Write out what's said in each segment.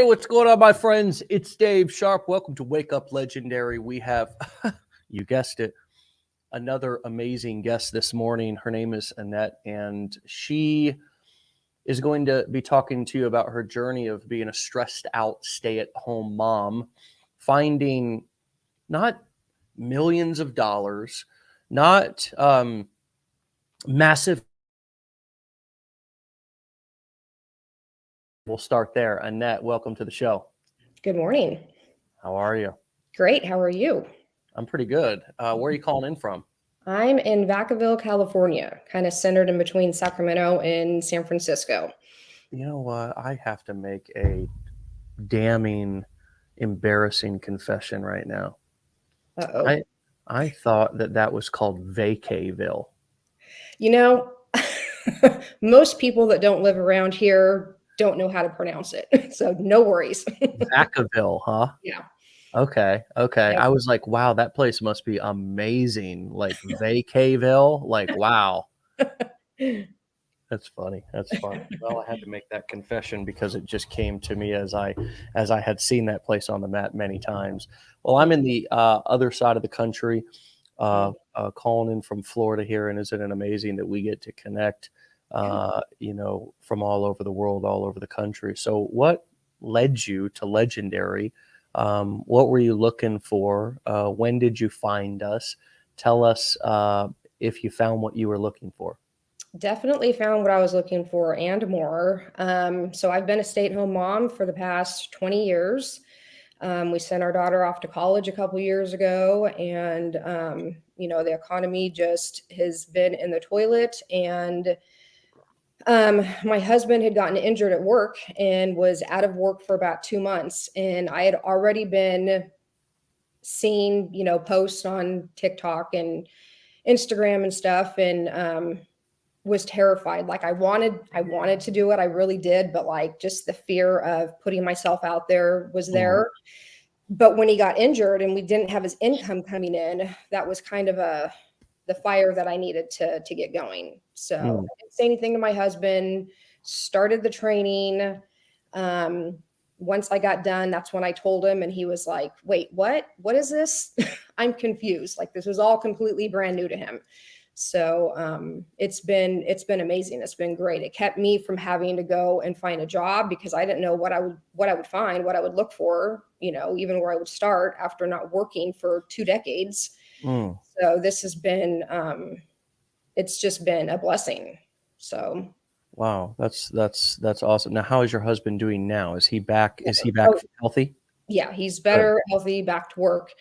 what's going on, my friends? It's Dave Sharpe. Welcome to Wake Up Legendary. We have, you guessed it, another amazing guest this morning. Her name is Annette, and she is going to be talking to you about her journey of being a stressed out stay-at-home mom, finding not millions of dollars, not massive. We'll start there. Annette, welcome to the show. Good morning. How are you? Great. How are you? I'm pretty good. Where are you calling in from? I'm in Vacaville, California, kind of centered in between Sacramento and San Francisco. You know what? I have to make a damning, embarrassing confession right now. Uh-oh. I thought that was called Vacaville. You know, most people that don't live around here don't know how to pronounce it. So no worries. Vacaville, huh? Yeah. Okay. Yep. I was like, wow, that place must be amazing. Like Vacaville. Like, wow. That's funny. Well, I had to make that confession because it just came to me as I had seen that place on the map many times. Well, I'm in the other side of the country, calling in from Florida here, and isn't it amazing that we get to connect, from all over the world, all over the country. So, what led you to Legendary? What were you looking for? When did you find us? Tell us if you found what you were looking for. Definitely found what I was looking for and more. So I've been a stay-at-home mom for the past 20 years. We sent our daughter off to college a couple years ago, and the economy just has been in the toilet. And my husband had gotten injured at work and was out of work for about 2 months, and I had already been seeing posts on TikTok and Instagram and stuff, and was terrified. Like I wanted to do it. I really did. But like just the fear of putting myself out there was there. But when he got injured and we didn't have his income coming in, that was kind of the fire that I needed to get going. So I didn't say anything to my husband, started the training. Once I got done, that's when I told him, and he was like, wait, what is this? I'm confused. Like this was all completely brand new to him. So it's been amazing. It's been great. It kept me from having to go and find a job because I didn't know what I would find, what I would look for, even where I would start after not working for 2 decades. So this has been it's just been a blessing. So wow, that's awesome. Now, how is your husband doing now? Is he back? Is he back healthy? Yeah, he's better, healthy, back to work.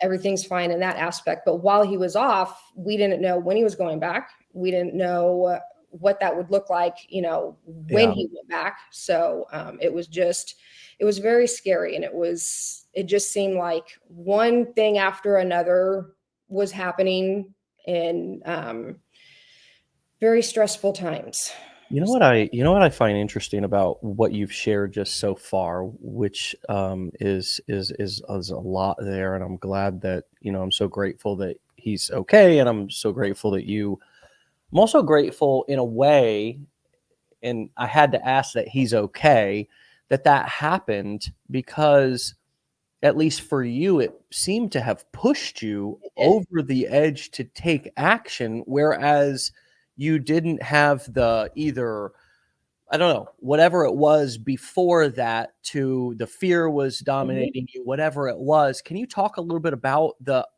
Everything's fine in that aspect. But while he was off, we didn't know when he was going back. We didn't know what that would look like, when he went back. So it was very scary. And it just seemed like one thing after another was happening in very stressful times. You know what I find interesting about what you've shared just so far, which is a lot there, and I'm glad that I'm so grateful that he's okay, and I'm so grateful that I'm also grateful in a way, and I had to ask that he's okay, that happened because at least for you, it seemed to have pushed you over the edge to take action, whereas you didn't have the either, I don't know, whatever it was before that, to the fear was dominating you, whatever it was. Can you talk a little bit about the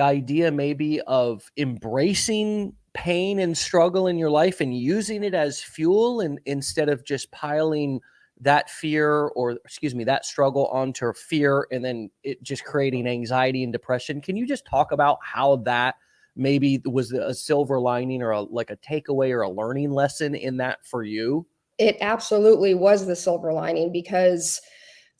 idea maybe of embracing pain and struggle in your life and using it as fuel, and instead of just piling that fear, or that struggle onto fear, and then it just creating anxiety and depression? Can you just talk about how that maybe was a silver lining, or a takeaway or a learning lesson in that for you? It absolutely was the silver lining, because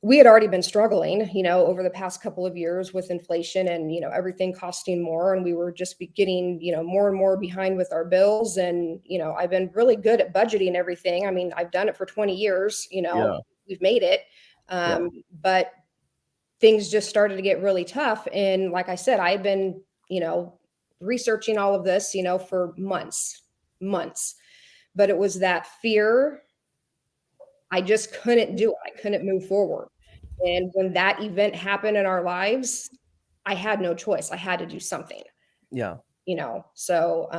we had already been struggling, over the past couple of years with inflation and, everything costing more. And we were just getting, more and more behind with our bills. And, I've been really good at budgeting everything. I mean, I've done it for 20 years, we've made it. But things just started to get really tough. And like I said, I had been, researching all of this, for months, but it was that fear I just couldn't do it. I couldn't move forward. And when that event happened in our lives, I had no choice. I had to do something, Yeah. So,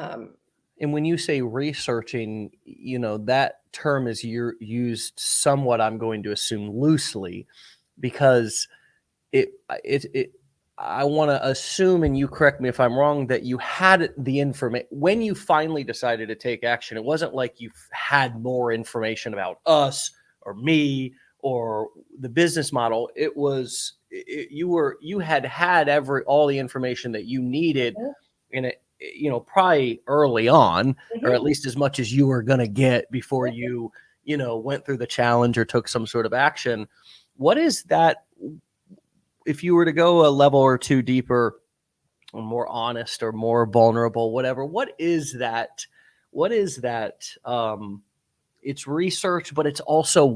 And when you say researching, that term is used somewhat, I'm going to assume loosely, because it I want to assume, and you correct me if I'm wrong, that you had the information when you finally decided to take action. It wasn't like you had more information about us or me or the business model. It was you had all the information that you needed in it, probably early on, or at mhm, least as much as you were going to get before you went through the challenge or took some sort of action. What is that? If you were to go a level or two deeper, or more honest or more vulnerable, whatever, what is that? What is that? It's research, but it's also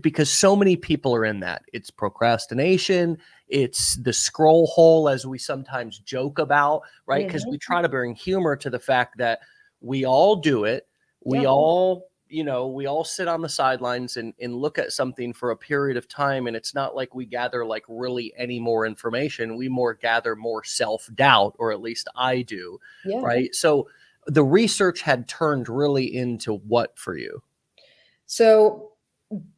because so many people are in that. It's procrastination. It's the scroll hole, as we sometimes joke about, right? Because mhm, we try to bring humor to the fact that we all do it. We yeah, all, we all sit on the sidelines and look at something for a period of time. And it's not like we gather like really any more information. We more gather more self-doubt, or at least I do. yeah. Right. So the research had turned really into what for you? So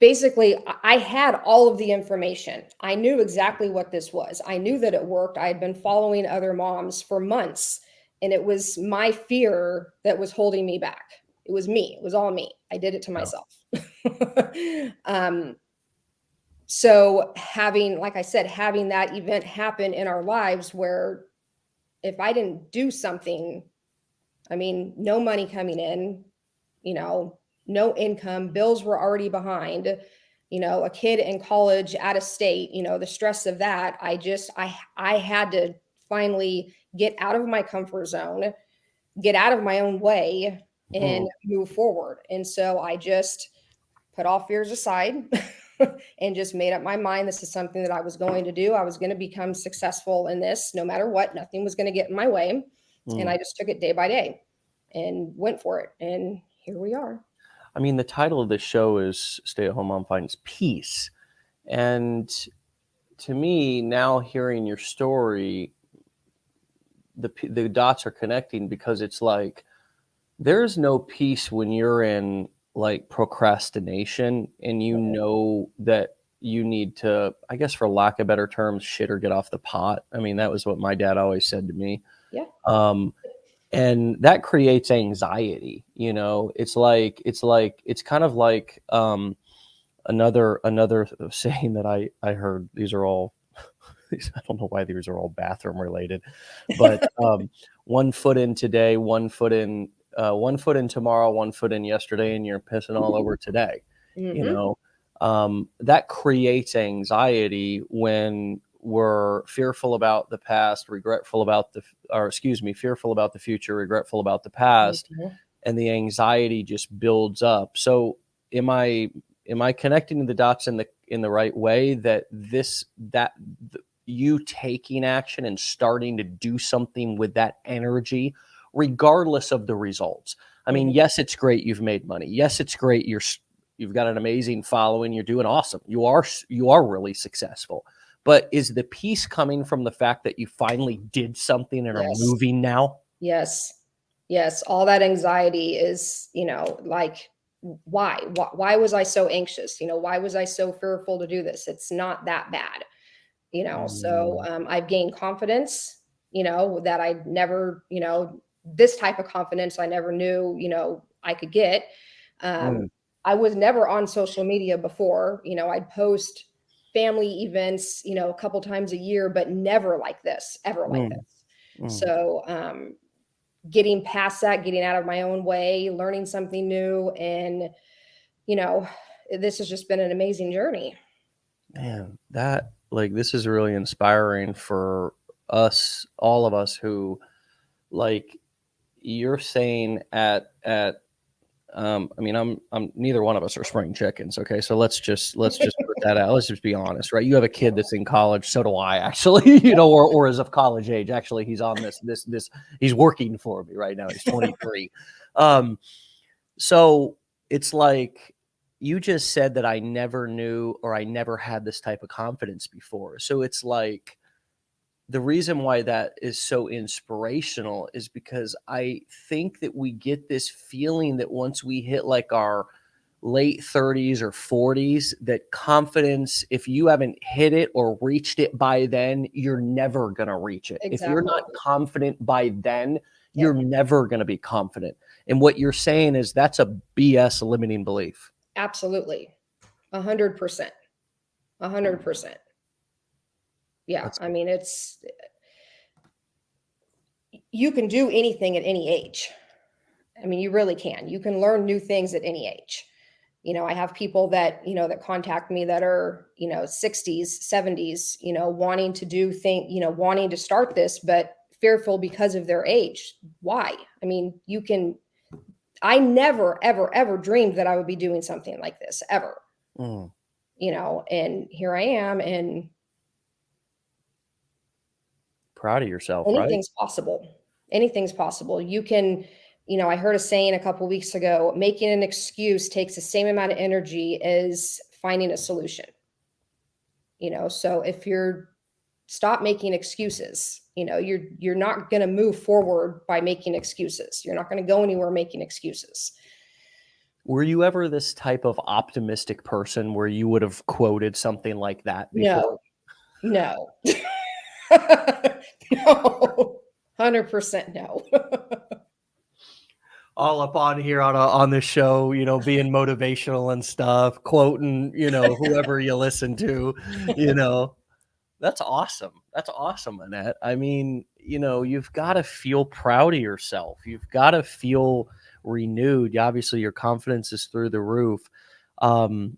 basically, I had all of the information. I knew exactly what this was. I knew that it worked. I had been following other moms for months, and it was my fear that was holding me back. It was me. It was all me. I did it to Yeah. myself. um, so having, like I said, having that event happen in our lives where if I didn't do something, I mean, no money coming in, you know, no income, bills were already behind, a kid in college out of state, the stress of that. I had to finally get out of my comfort zone, get out of my own way and Mhm. move forward. And so I just put all fears aside and just made up my mind this is something that I was going to do. I was going to become successful in this no matter what. Nothing was going to get in my way. And Mm. I just took it day by day and went for it. And here we are. I mean, the title of the show is Stay at Home Mom Finds Peace. And to me, now hearing your story, the dots are connecting, because it's like there's no peace when you're in like procrastination and that you need to, I guess, for lack of better terms, shit or get off the pot. I mean, that was what my dad always said to me. Yeah. Um, and that creates anxiety. It's kind of like another saying that I heard. These are all I don't know why these are all bathroom related, but 1 foot in today, 1 foot in tomorrow, 1 foot in yesterday, and you're pissing all over today. you Hmm. know that creates anxiety when we're fearful about the past, regretful about fearful about the future, regretful about the past, Hmm. and the anxiety just builds up. So am I connecting the dots in the right way, that you taking action and starting to do something with that energy, regardless of the results? I mean, Hmm. yes, it's great you've made money. Yes, it's great you've got an amazing following. You're doing awesome. You are really successful. But is the peace coming from the fact that you finally did something and are Yes. moving now? Yes. Yes. All that anxiety is, like, why was I so anxious? Why was I so fearful to do this? It's not that bad. So Mm, I've gained confidence, that I never, this type of confidence I never knew, I could get. um, mm, I was never on social media before. I'd post family events, a couple times a year, but never like this, ever like mm, this. mm. So getting past that, getting out of my own way, learning something new, and you know this has just been an amazing journey. Man, this is really inspiring for all of us who, like, you're saying I mean, I'm neither one of us are spring chickens. Okay. So let's just put that out. Let's just be honest, right? You have a kid that's in college. So do I, actually, or is of college age. Actually, he's on he's working for me right now. He's 23. Um, so it's like, you just said that I never knew, or I never had this type of confidence before. So it's like, the reason why that is so inspirational is because I think that we get this feeling that once we hit like our late 30s or 40s, that confidence, if you haven't hit it or reached it by then, you're never going to reach it. If you're Exactly. not confident by then, Yep. you're never going to be confident. And what you're saying is that's a BS limiting belief. Absolutely. 100%. 100%. Yeah. That's I mean, you can do anything at any age. I mean, you really can. You can learn new things at any age. I have people that, that contact me that are, 60s, 70s, wanting to do wanting to start this, but fearful because of their age. Why? I mean, I never, ever, ever dreamed that I would be doing something like this ever, Mm. And here I am, and Proud of yourself, right? anything's possible. Anything's possible. You can, I heard a saying a couple weeks ago, making an excuse takes the same amount of energy as finding a solution. So if you're stop making excuses, you're not going to move forward by making excuses. You're not going to go anywhere making excuses. Were you ever this type of optimistic person where you would have quoted something like that before? No. No. 100% no. All up on here on this show, being motivational and stuff, quoting, whoever you listen to, you know. That's awesome. That's awesome, Annette. I mean, you've got to feel proud of yourself. You've got to feel renewed. Obviously, your confidence is through the roof. How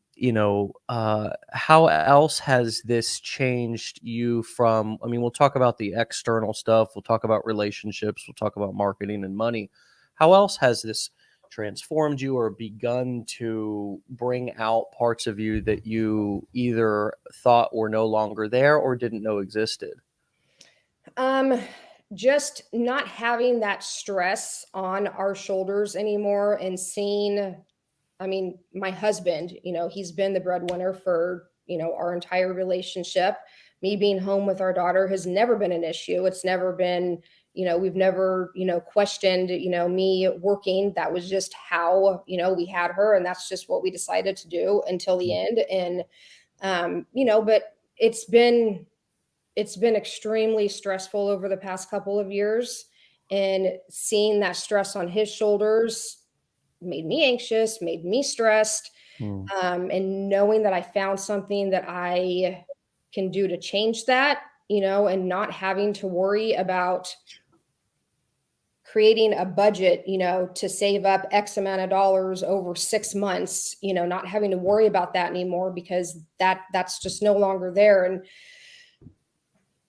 else has this changed you from, I mean, we'll talk about the external stuff. We'll talk about relationships. We'll talk about marketing and money. How else has this transformed you or begun to bring out parts of you that you either thought were no longer there or didn't know existed? Just not having that stress on our shoulders anymore, and seeing, I mean, my husband, he's been the breadwinner for, our entire relationship. Me being home with our daughter has never been an issue. It's never been, we've never, questioned, me working. That was just how, we had her, and that's just what we decided to do until the end. And, but it's been extremely stressful over the past couple of years, and seeing that stress on his shoulders made me anxious, made me stressed. Mm. And knowing that I found something that I can do to change that, and not having to worry about creating a budget, to save up X amount of dollars over 6 months, not having to worry about that anymore, because that's just no longer there. And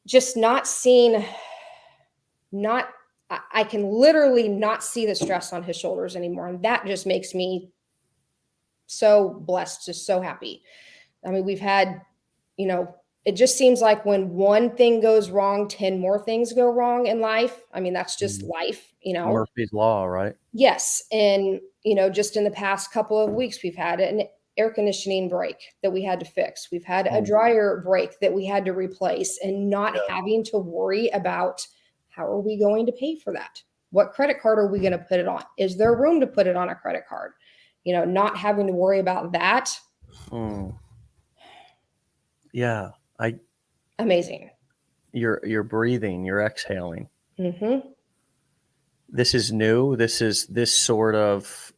just not seeing, I can literally not see the stress on his shoulders anymore. And that just makes me so blessed, just so happy. I mean, we've had, it just seems like when one thing goes wrong, 10 more things go wrong in life. I mean, that's just life, Murphy's Law, right? Yes. And, just in the past couple of weeks, we've had an air conditioning break that we had to fix. We've had a dryer break that we had to replace, and not having to worry about how are we going to pay for that? What credit card are we going to put it on? Is there room to put it on a credit card? Not having to worry about that. Yeah. Amazing. You're breathing, you're exhaling. Mm-hmm. This is new. This sort of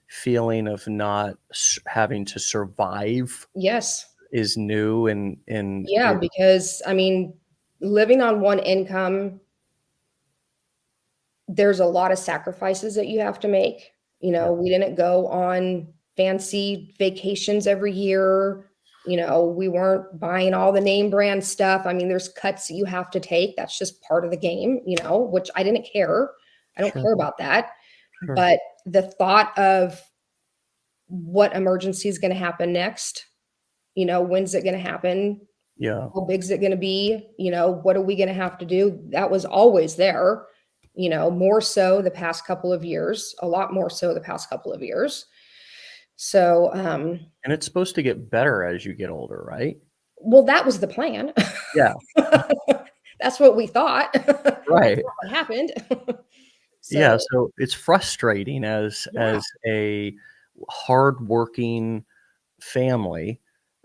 feeling of not having to survive Yes. is new. And Yeah, because I mean, living on one income, there's a lot of sacrifices that you have to make. We didn't go on fancy vacations every year. We weren't buying all the name brand stuff. I mean, there's cuts that you have to take. That's just part of the game, which I didn't care. I don't care about that. Sure. But the thought of what emergency is going to happen next, when's it going to happen? Yeah. How big is it going to be? What are we going to have to do? That was always there. more so the past couple of years, a lot more so the past couple of years. So, And it's supposed to get better as you get older, right? well, that was the plan. Yeah, That's what we thought. That's right. not what happened. Yeah, So, so it's frustrating yeah. as a hardworking family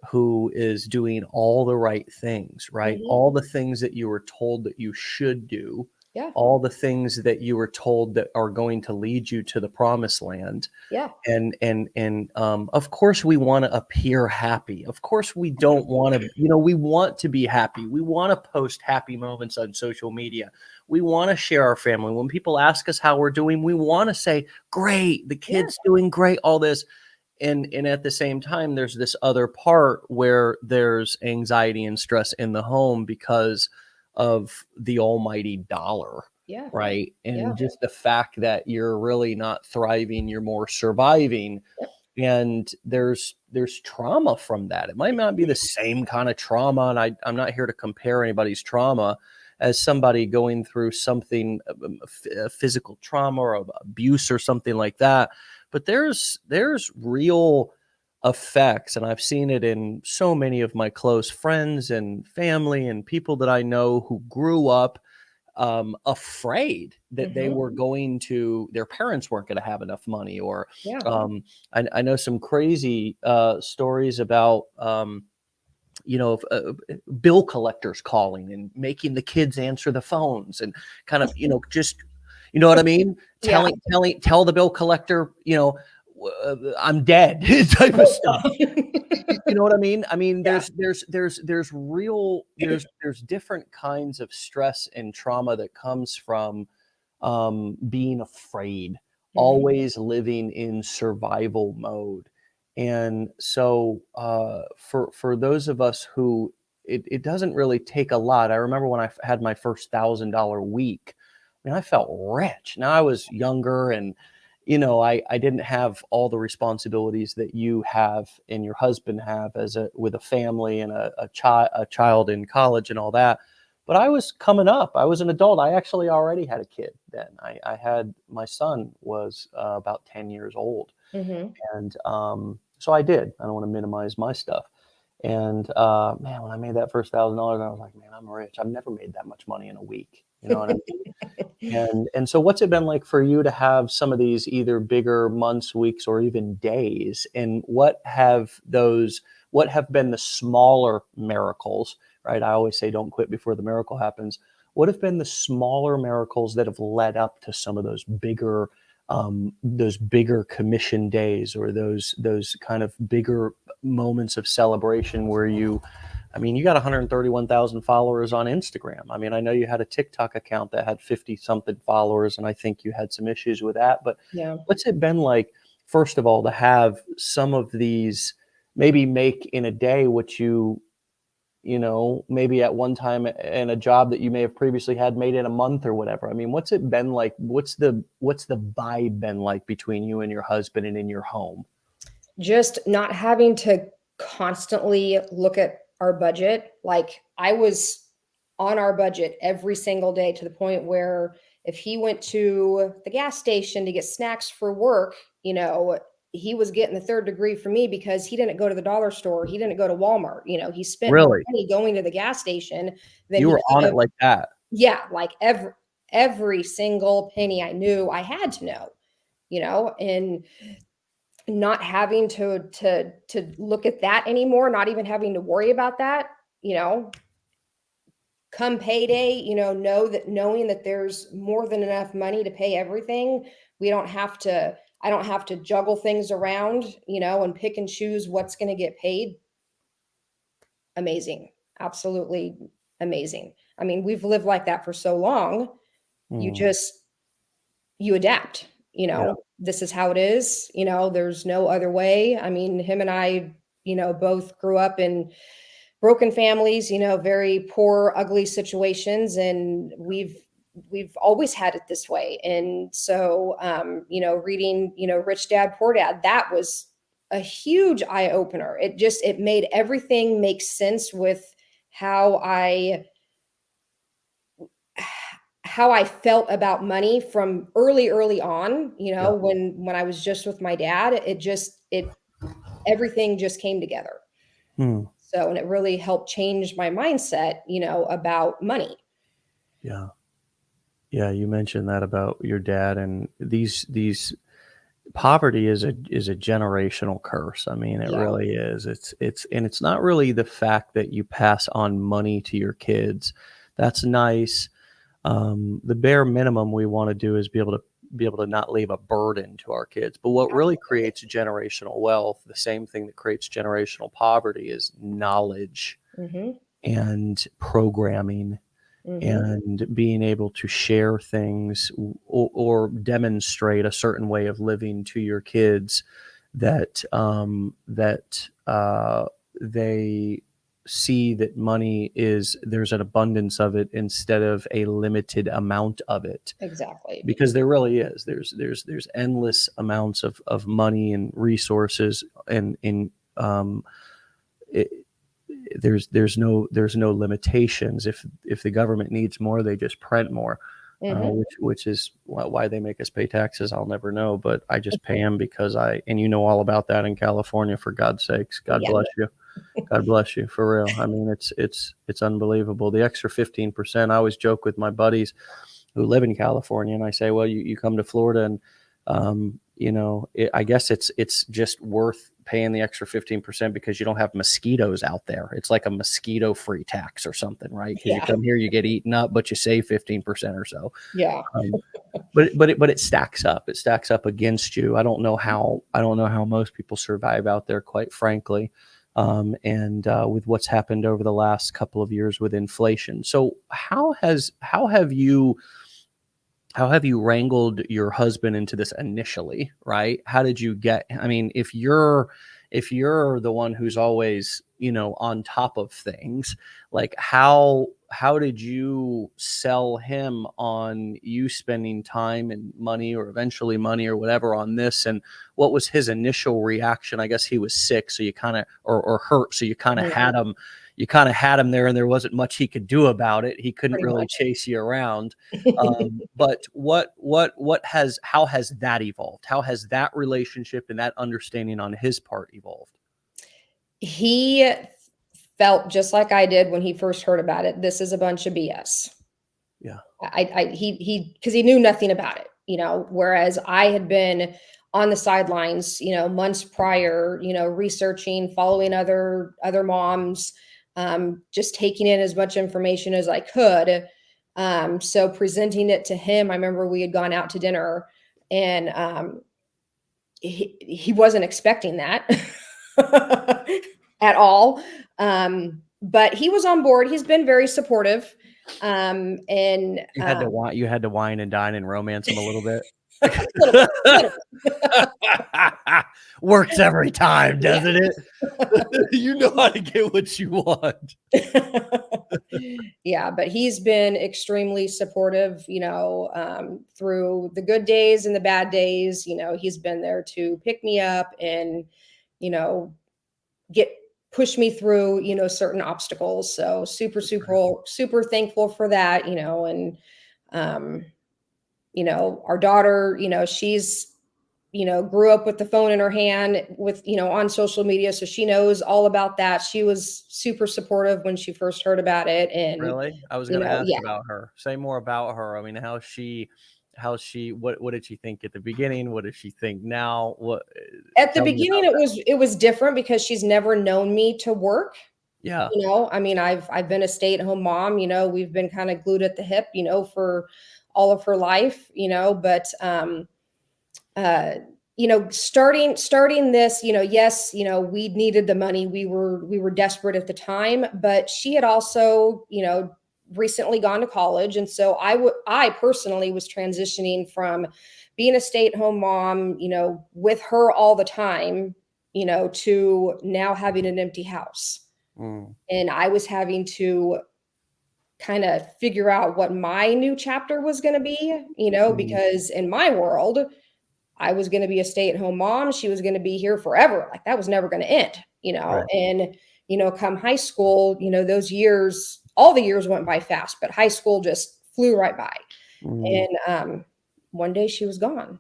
who is doing all the right things, right? Mhm. All the things that you were told that you should do, Yeah. all the things that you were told that are going to lead you to the promised land. Yeah. And of course we want to appear happy. Of course we don't want to, we want to be happy. We want to post happy moments on social media. We want to share our family. When people ask us how we're doing, we want to say, great, the Yeah. kid's doing great, all this. And at the same time, there's this other part where there's anxiety and stress in the home because of the almighty dollar, Yeah. right? Yeah. And just the fact that you're really not thriving, you're more surviving. Yep. And there's trauma from that. It might not be the same kind of trauma, and I'm not here to compare anybody's trauma as somebody going through something, physical trauma or abuse or something like that. But there's real effects, and I've seen it in so many of my close friends and family and people that I know who grew up afraid that they Mhm. were their parents weren't going to have enough money, or Yeah. I know some crazy stories about of bill collectors calling and making the kids answer the phones and kind of just what I mean, Yeah. tell the bill collector I'm dead type of stuff. You know what I mean? I mean, Yeah. there's different kinds of stress and trauma that comes from being afraid, Mhm. always living in survival mode. And so, for those of us who it doesn't really take a lot. I remember when I had my first $1,000 week. I mean, I felt rich. Now I was younger, and I didn't have all the responsibilities that you have and your husband have with a family and a child in college and all that. But I was coming up. I was an adult. I actually already had a kid then. I had my son was about 10 years old, Mhm. and so I did. I don't want to minimize my stuff. And man, when I made that first $1,000, I was like, man, I'm rich. I've never made that much money in a week. You know what I mean? And so what's it been like for you to have some of these either bigger months, weeks, or even days? And what have been the smaller miracles, right? I always say don't quit before the miracle happens. What have been the smaller miracles that have led up to some of those bigger commission days, or those kind of bigger moments of celebration where I mean, you got 131,000 followers on Instagram. I mean, I know you had a TikTok account that had 50 something followers, and I think you had some issues with that. But Yeah. what's it been like, first of all, to have some of these maybe make in a day what maybe at one time in a job that you may have previously had made in a month or whatever? I mean, what's it been like? What's the vibe been like between you and your husband and in your home? Just not having to constantly look at our budget. Like, I was on our budget every single day, to the point where if he went to the gas station to get snacks for work, he was getting the third degree for me because he didn't go to the dollar store. He didn't go to Walmart. He spent more Really? money going to the gas station than You he were could on it have. like that? Yeah, like every single penny I knew I had to know, and not having to look at that anymore, not even having to worry about that, you know, come payday, knowing that there's more than enough money to pay everything. We don't have to I don't have to juggle things around, and pick and choose what's going to get paid. Amazing. Absolutely amazing. I mean, we've lived like that for so long. You Mm, just you adapt, yeah. this is how it is, there's no other way. I mean, him and I, both grew up in broken families, very poor, ugly situations, and we've always had it this way. And so, reading, Rich Dad Poor Dad, that was a huge eye opener. It made everything make sense with how I how I felt about money from early on, Yeah. when I was just with my dad, it everything just came together. Hmm. So, and it really helped change my mindset, about money. Yeah. Yeah. You mentioned that about your dad, and these poverty is a generational curse. I mean, it Yeah. really is. And it's not really the fact that you pass on money to your kids. That's nice. The bare minimum we want to do is be able to not leave a burden to our kids. But what really Absolutely. creates generational wealth, the same thing that creates generational poverty, is knowledge Mm-hmm. and programming Mm-hmm. and being able to share things, or demonstrate a certain way of living to your kids that they see that money is, there's an abundance of it instead of a limited amount of it, Exactly. because there really is, there's endless amounts of money and resources, and in it, there's no limitations. If the government needs more, they just print more, Mm-hmm. which is why they make us pay taxes. I'll never know, but I just pay them because and you know all about that in California. For God's sakes, God Yeah. bless you. God bless you, for real. I mean, it's unbelievable. The extra 15%. I always joke with my buddies who live in California, and I say, well, you come to Florida, and I guess it's just worth paying the extra 15% because you don't have mosquitoes out there. It's like a mosquito free tax or something, right? Because you Yeah. come here, you get eaten up, but you save 15% or so. Yeah. Um, but it stacks up. It stacks up against you. I don't know how most people survive out there, quite frankly. And with what's happened over the last couple of years with inflation. So how have you wrangled your husband into this initially, right? How did you get, I mean, if you're the one who's always, on top of things, like how did you sell him on you spending time and money, or eventually money or whatever, on this? And what was his initial reaction? I guess he was sick, so you kind of, or hurt, so Mhm. you kind of had him there, and there wasn't much he could do about it. He couldn't Pretty really much. chase you around. But how has that evolved? How has that relationship and that understanding on his part evolved? He felt just like I did when he first heard about it. This is a bunch of BS. Yeah. Because he knew nothing about it, whereas I had been on the sidelines, months prior, researching, following other moms, just taking in as much information as I could. So presenting it to him, I remember we had gone out to dinner, and he wasn't expecting that at all. But he was on board. He's been very supportive. And You had to wine and dine and romance him a little bit. a little bit, a little Works every time, bit, doesn't it? You know how to get what you want. yeah. Yeah, but he's been extremely supportive, through the good days and the bad days. He's been there to pick me up and, you know, get push me through, certain obstacles. So super, super, super thankful for that, and um, our daughter, she's, grew up with the phone in her hand with, on social media. So she knows all about that. She was super supportive when she first heard about it. And, Really? I was gonna ask yeah, about her. Say more about her. I mean, what did she think at the beginning? What does she think now? at the Tell me beginning, about that. it was different because she's never known me to work. Yeah. I mean, I've been a stay-at-home mom, we've been kind of glued at the hip, for all of her life, but uh starting this, yes, we needed the money. We were desperate at the time, but she had also, recently gone to college, and so I personally was transitioning from being a stay-at-home mom, with her all the time, to now having an empty house. Mm, And I was having to kind of figure out what my new chapter was going to be, mm, because in my world, I was going to be a stay-at-home mom. She was going to be here forever. Like that was never going to end, right. and, come high school, those years, all the years went by fast, but high school just flew right by. Mm, And one day she was gone,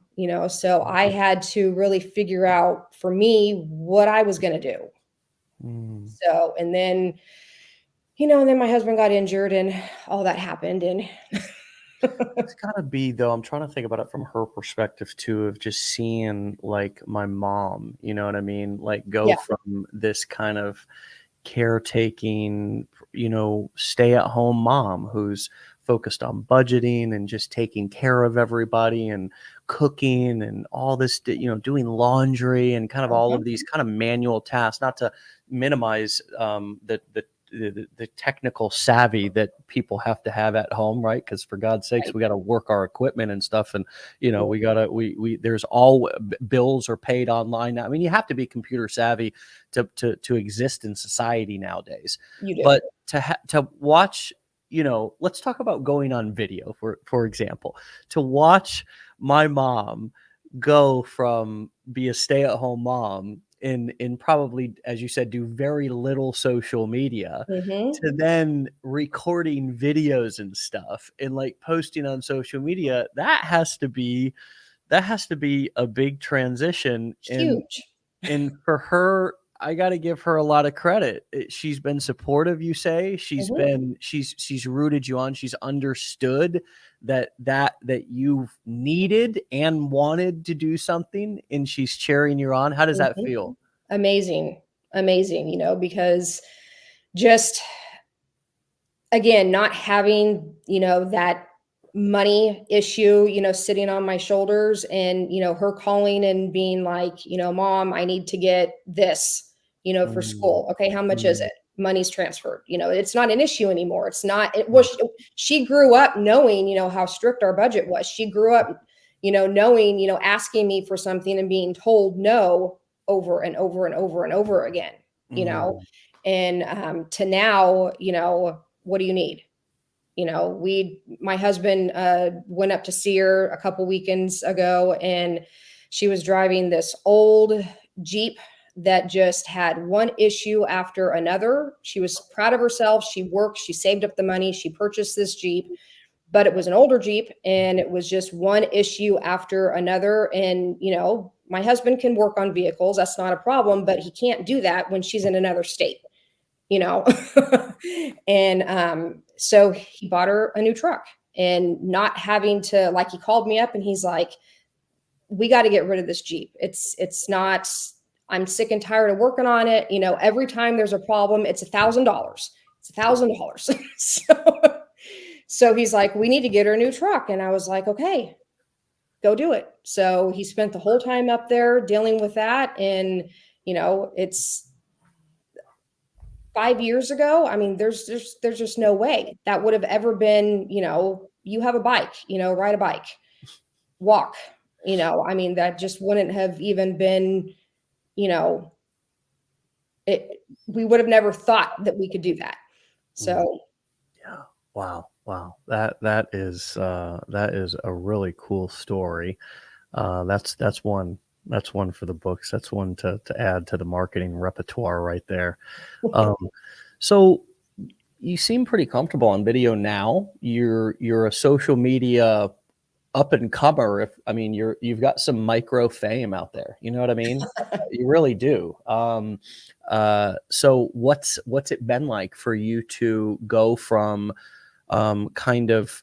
so I had to really figure out for me what I was going to do. mm. So, and then, then my husband got injured and all that happened. And It's gotta be though, I'm trying to think about it from her perspective too, of just seeing like my mom, you know what I mean? Like go yeah. from this kind of caretaking, stay at home mom who's focused on budgeting and just taking care of everybody and cooking and all this, doing laundry and kind of all Mhm. of these kind of manual tasks, not to minimize the technical savvy that people have to have at home, right? Because for God's sakes, Right. we got to work our equipment and stuff, and Yeah, we there's all bills are paid online now. I mean, you have to be computer savvy to exist in society nowadays. you do. But to watch, let's talk about going on video for example, to watch my mom go from be a stay-at-home mom in probably, as you said, do very little social media Hmm. to then recording videos and stuff and like posting on social media, that has to be a big transition. and Huge. and for her, I got to give her a lot of credit. She's been supportive, you say. Hmm. She's rooted you on. She's understood that you've needed and wanted to do something, and she's cheering you on. How does that Hmm. feel? Amazing. Amazing, because just again, not having, that money issue, sitting on my shoulders and, her calling and being like, mom, I need to get this, for Mm, school. Okay. How much is mm, it? Money's transferred. It's not an issue anymore. It's not, it mm, was, she grew up knowing, how strict our budget was. She grew up, knowing, asking me for something and being told no over and over and over and over again, mm, and to now, what do you need? My husband went up to see her a couple weekends ago, and she was driving this old Jeep that just had one issue after another. She was proud of herself. She worked, she saved up the money, she purchased this Jeep, but it was an older Jeep and it was just one issue after another. And, my husband can work on vehicles. That's not a problem, but he can't do that when she's in another state, you know. And so he bought her a new truck, and not having to, like, he called me up and he's like, we got to get rid of this Jeep. It's not, I'm sick and tired of working on it. Every time there's a problem, it's $1,000. It's $1,000. So he's like, we need to get her a new truck. And I was like, okay, go do it. So he spent the whole time up there dealing with that. And, it's 5 years ago. I mean, there's just no way that would have ever been, you have a bike, ride a bike, walk, I mean, that just wouldn't have even been, you know, we would have never thought that we could do that. mm. So, Yeah. Wow. Wow. That is a really cool story. That's one for the books. That's one to add to the marketing repertoire right there. Um, so you seem pretty comfortable on video now. You're a social media up and comer. If I mean you've got some micro fame out there. You know what I mean? You really do. So what's it been like for you to go from kind of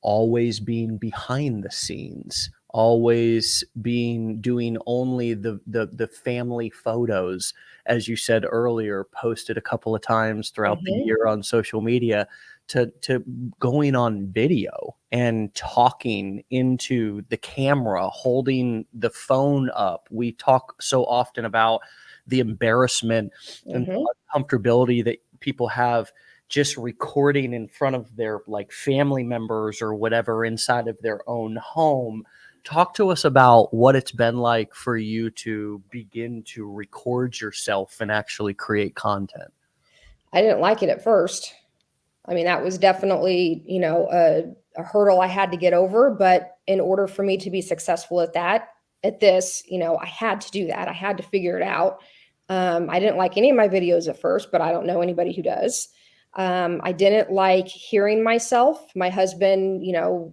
always being behind the scenes, always being doing only the family photos, as you said earlier, posted a couple of times throughout the mhm, year on social media, to going on video and talking into the camera, holding the phone up. We talk so often about the embarrassment and mhm. uncomfortability that people have just recording in front of their like family members or whatever inside of their own home. Talk to us about what it's been like for you to begin to record yourself and actually create content. I didn't like it at first. I mean, that was definitely, a hurdle I had to get over. But in order for me to be successful at this, I had to do that. I had to figure it out. I didn't like any of my videos at first, but I don't know anybody who does. I didn't like hearing myself. My husband,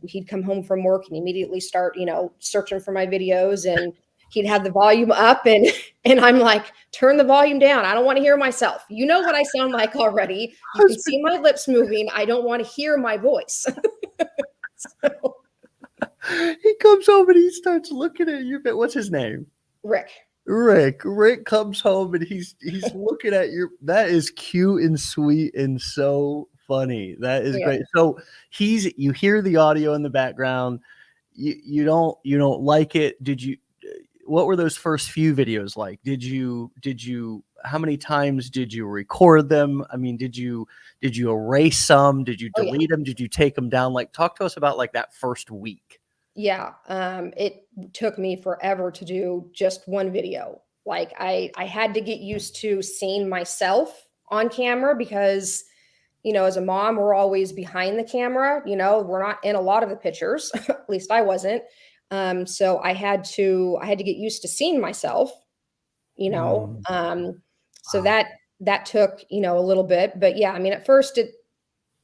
he'd come home from work and immediately start, searching for my videos, and he'd have the volume up, and and I'm like, turn the volume down. I don't want to hear myself. You know what I sound like already. You can see my lips moving. I don't want to hear my voice. So, He comes home and he starts looking at you. What's his name? Rick. Rick comes home and he's looking at you. That is cute and sweet and so funny. That is Yeah. great. So you hear the audio in the background. You don't like it. What were those first few videos like? How many times did you record them? I mean, did you erase some? Did you Oh, yeah. delete them? Did you take them down? Like, talk to us about like that first week. Yeah, it took me forever to do just one video. Like I had to get used to seeing myself on camera because, as a mom, we're always behind the camera. We're not in a lot of the pictures. At least I wasn't. So I had to get used to seeing myself. You know, Mm, um, so wow. that took a little bit. But yeah, I mean, at first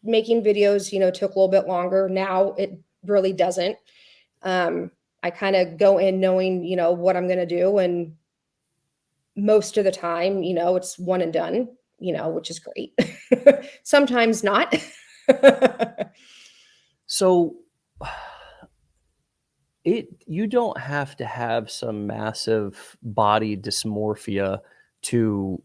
making videos took a little bit longer. Now it really doesn't. um, I kind of go in knowing, what I'm going to do. And most of the time, it's one and done, which is great. Sometimes not. So you don't have to have some massive body dysmorphia to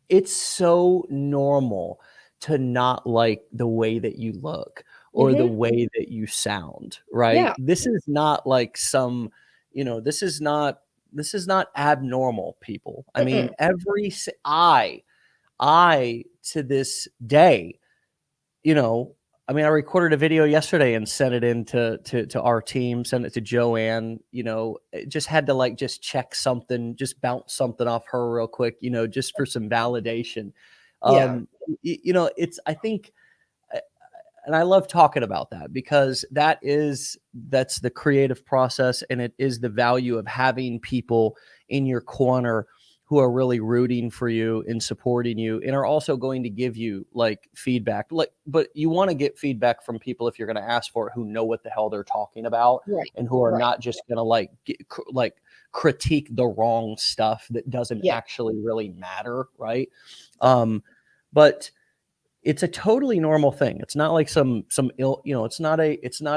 it's so normal to not like the way that you look or the Hmm. way that you sound, right? Yeah. This is not like this is not abnormal, people. I mean, Mm-mm. I to this day, you know, I mean, I recorded a video yesterday and sent it in to our team, sent it to Joanne, just had to like just check something, just bounce something off her real quick, just for some validation. Yeah. It's I think and I love talking about that because that's the creative process, and it is the value of having people in your corner who are really rooting for you and supporting you and are also going to give you like feedback. Like, but you want to get feedback from people, if you're going to ask for it, who know what the hell they're talking about Right. and who are Right. not just going to like critique the wrong stuff that doesn't Yeah. actually really matter, right? But it's a totally normal thing. It's not like some ill, it's not there's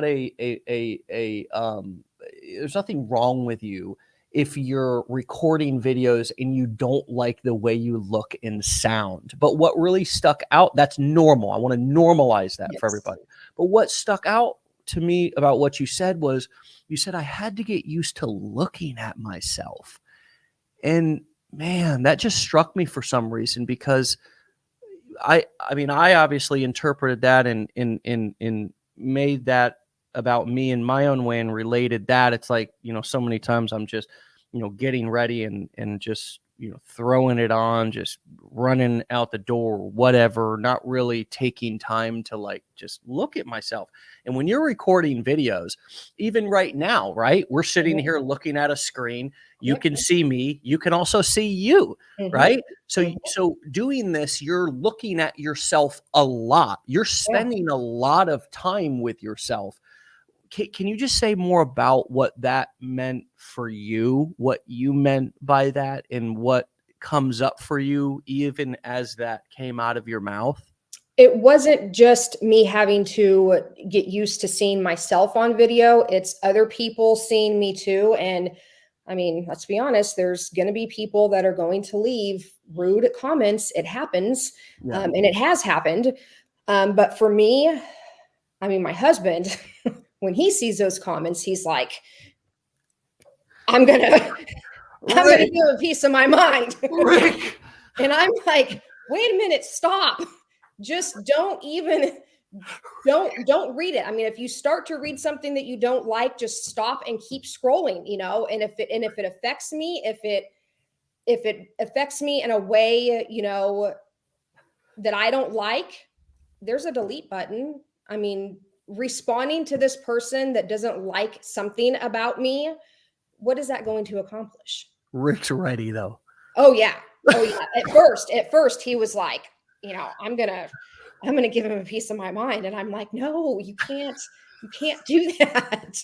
nothing wrong with you if you're recording videos and you don't like the way you look and sound. But what really stuck out, that's normal. I want to normalize that for Yes. everybody. But what stuck out to me about what you said was you said I had to get used to looking at myself. And man, that just struck me for some reason because I mean, I obviously interpreted that and made that about me in my own way and related that. It's like, so many times I'm just, getting ready and just, throwing it on, just running out the door, whatever, not really taking time to like just look at myself. And when you're recording videos, even right now, right? We're sitting Mhm. here looking at a screen. You Yep. can see me, you can also see you, Hmm. right? So doing this, you're looking at yourself a lot. You're Yeah. spending a lot of time with yourself. Can you just say more about what that meant for you, what you meant by that, and what comes up for you even as that came out of your mouth? It wasn't just me having to get used to seeing myself on video, it's other people seeing me too. And I mean, let's be honest, there's going to be people that are going to leave rude comments. It happens, Yeah. and it has happened. But for me, I mean, my husband, when he sees those comments, he's like, I'm going to, I'm going to Rick, give a piece of my mind. Rick. And I'm like, wait a minute, stop. Just don't read it. I mean, if you start to read something that you don't like, just stop and keep scrolling, And if it affects me, if it affects me in a way, that I don't like, there's a delete button. I mean, responding to this person that doesn't like something about me, what is that going to accomplish? Rick's ready though. Oh yeah. Oh yeah. At first he was like, I'm gonna give him a piece of my mind. And I'm like, no, you can't do that.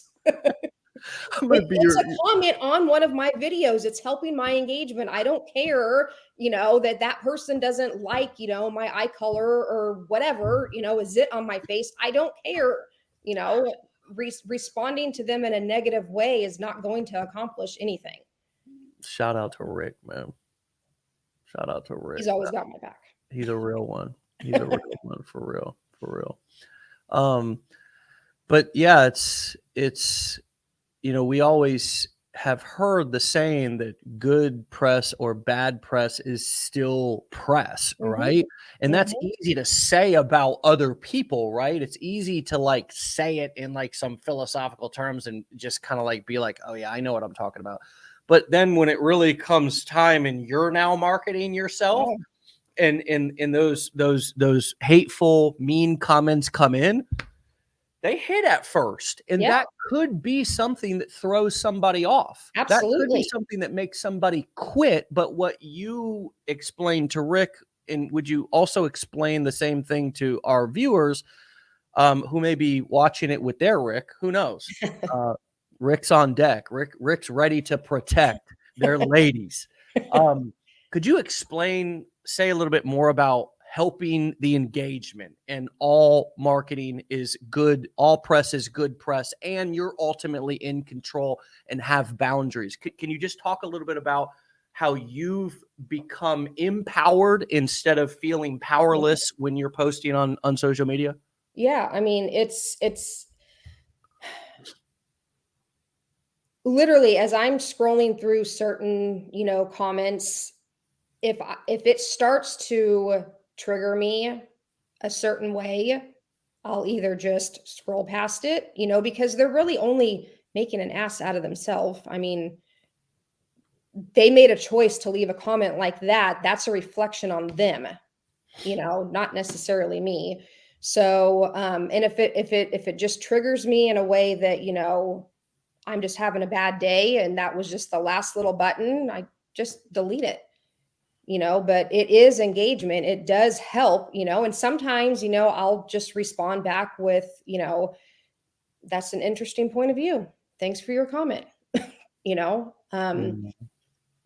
I'm gonna be It's your a comment on one of my videos. It's helping my engagement. I don't care, that that person doesn't like, my eye color or whatever, is it on my face? I don't care. You know, Responding to them in a negative way is not going to accomplish anything. shout out to Rick, man. Shout out to Rick. He's always got my back. He's a real one. He's a real one for real, for real. But yeah, it's we always have heard the saying that good press or bad press is still press, Mhm, right? And that's mhm. easy to say about other people, right? It's easy to like say it in like some philosophical terms and just kind of like be like, oh yeah, I know what I'm talking about. But then when it really comes time and you're now marketing yourself Yeah, and those hateful, mean comments come in, they hit at first, and yeah, that could be something that throws somebody off. That could be absolutely. something that makes somebody quit. But what you explained to Rick, and would you also explain the same thing to our viewers who may be watching it with their Rick? Who knows? Uh, Rick's on deck. Rick's ready to protect their ladies. Could you say a little bit more about helping the engagement and all marketing is good, all press is good press, and you're ultimately in control and have boundaries? Can you just talk a little bit about how you've become empowered instead of feeling powerless when you're posting on social media? Yeah, I mean, it's literally as I'm scrolling through certain, comments, if it starts to trigger me a certain way, I'll either just scroll past it, because they're really only making an ass out of themselves. I mean, they made a choice to leave a comment like that. That's a reflection on them, not necessarily me. So, and if it just triggers me in a way that, I'm just having a bad day and that was just the last little button, I just delete it. But it is engagement. It does help, and sometimes, I'll just respond back with, that's an interesting point of view. Thanks for your comment. you know. Mm.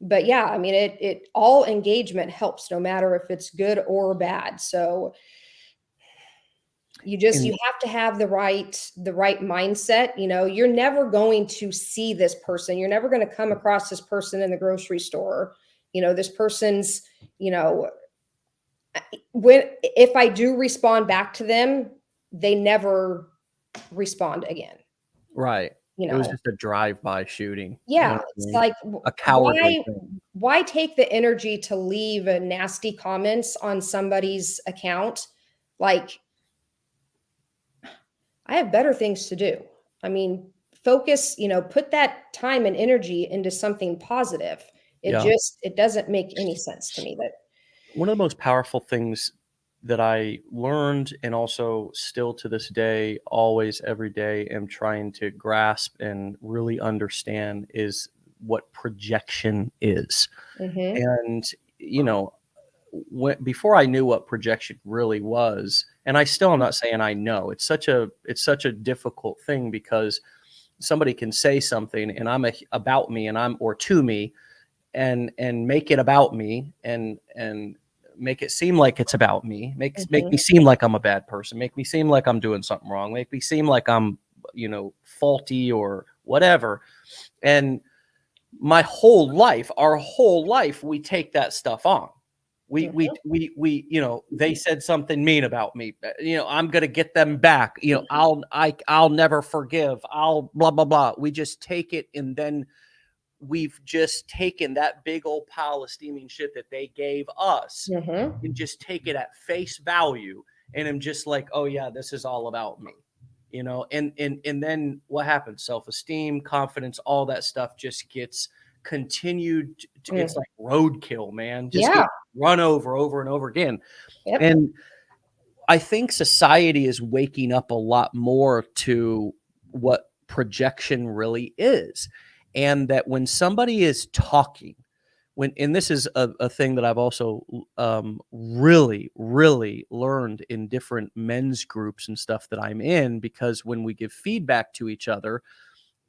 But yeah, I mean, it all engagement helps, no matter if it's good or bad. So And you have to have the right mindset. You're never going to see this person. You're never going to come across this person in the grocery store. This person's, you know, when if I do respond back to them, they never respond again. right. You It was know, just a drive-by shooting. You know yeah, what I it's mean? like A cowardly why thing. why take the energy to leave a nasty comments on somebody's account? Like, I have better things to do. I mean, focus, put that time and energy into something positive. Yeah. It doesn't make any sense to me that. One of the most powerful things that I learned and also still to this day, always every day am trying to grasp and really understand is what projection is. Mhm, And, you know, before I knew what projection really was, and I still am not saying I know. It's such a difficult thing because somebody can say something and about me and I'm or to me and make it about me and make it seem like it's about me, make mhm, me seem like I'm a bad person, make me seem like I'm doing something wrong, make me seem like I'm faulty or whatever. And our whole life we take that stuff on. mhm, They said something mean about me, I'm gonna get them back, I'll never forgive, I'll blah blah blah. We just take it, and then we've just taken that big old pile of steaming shit that they gave us mhm. and just take it at face value, and I'm just like, oh yeah, this is all about me. And then what happens? Self-esteem, confidence, all that stuff just gets continued it's Mm. like roadkill, man, just Yeah, get run over and over again. yep, And I think society is waking up a lot more to what projection really is. And that when somebody is talking, and this is a thing that I've also really, really learned in different men's groups and stuff that I'm in, because when we give feedback to each other,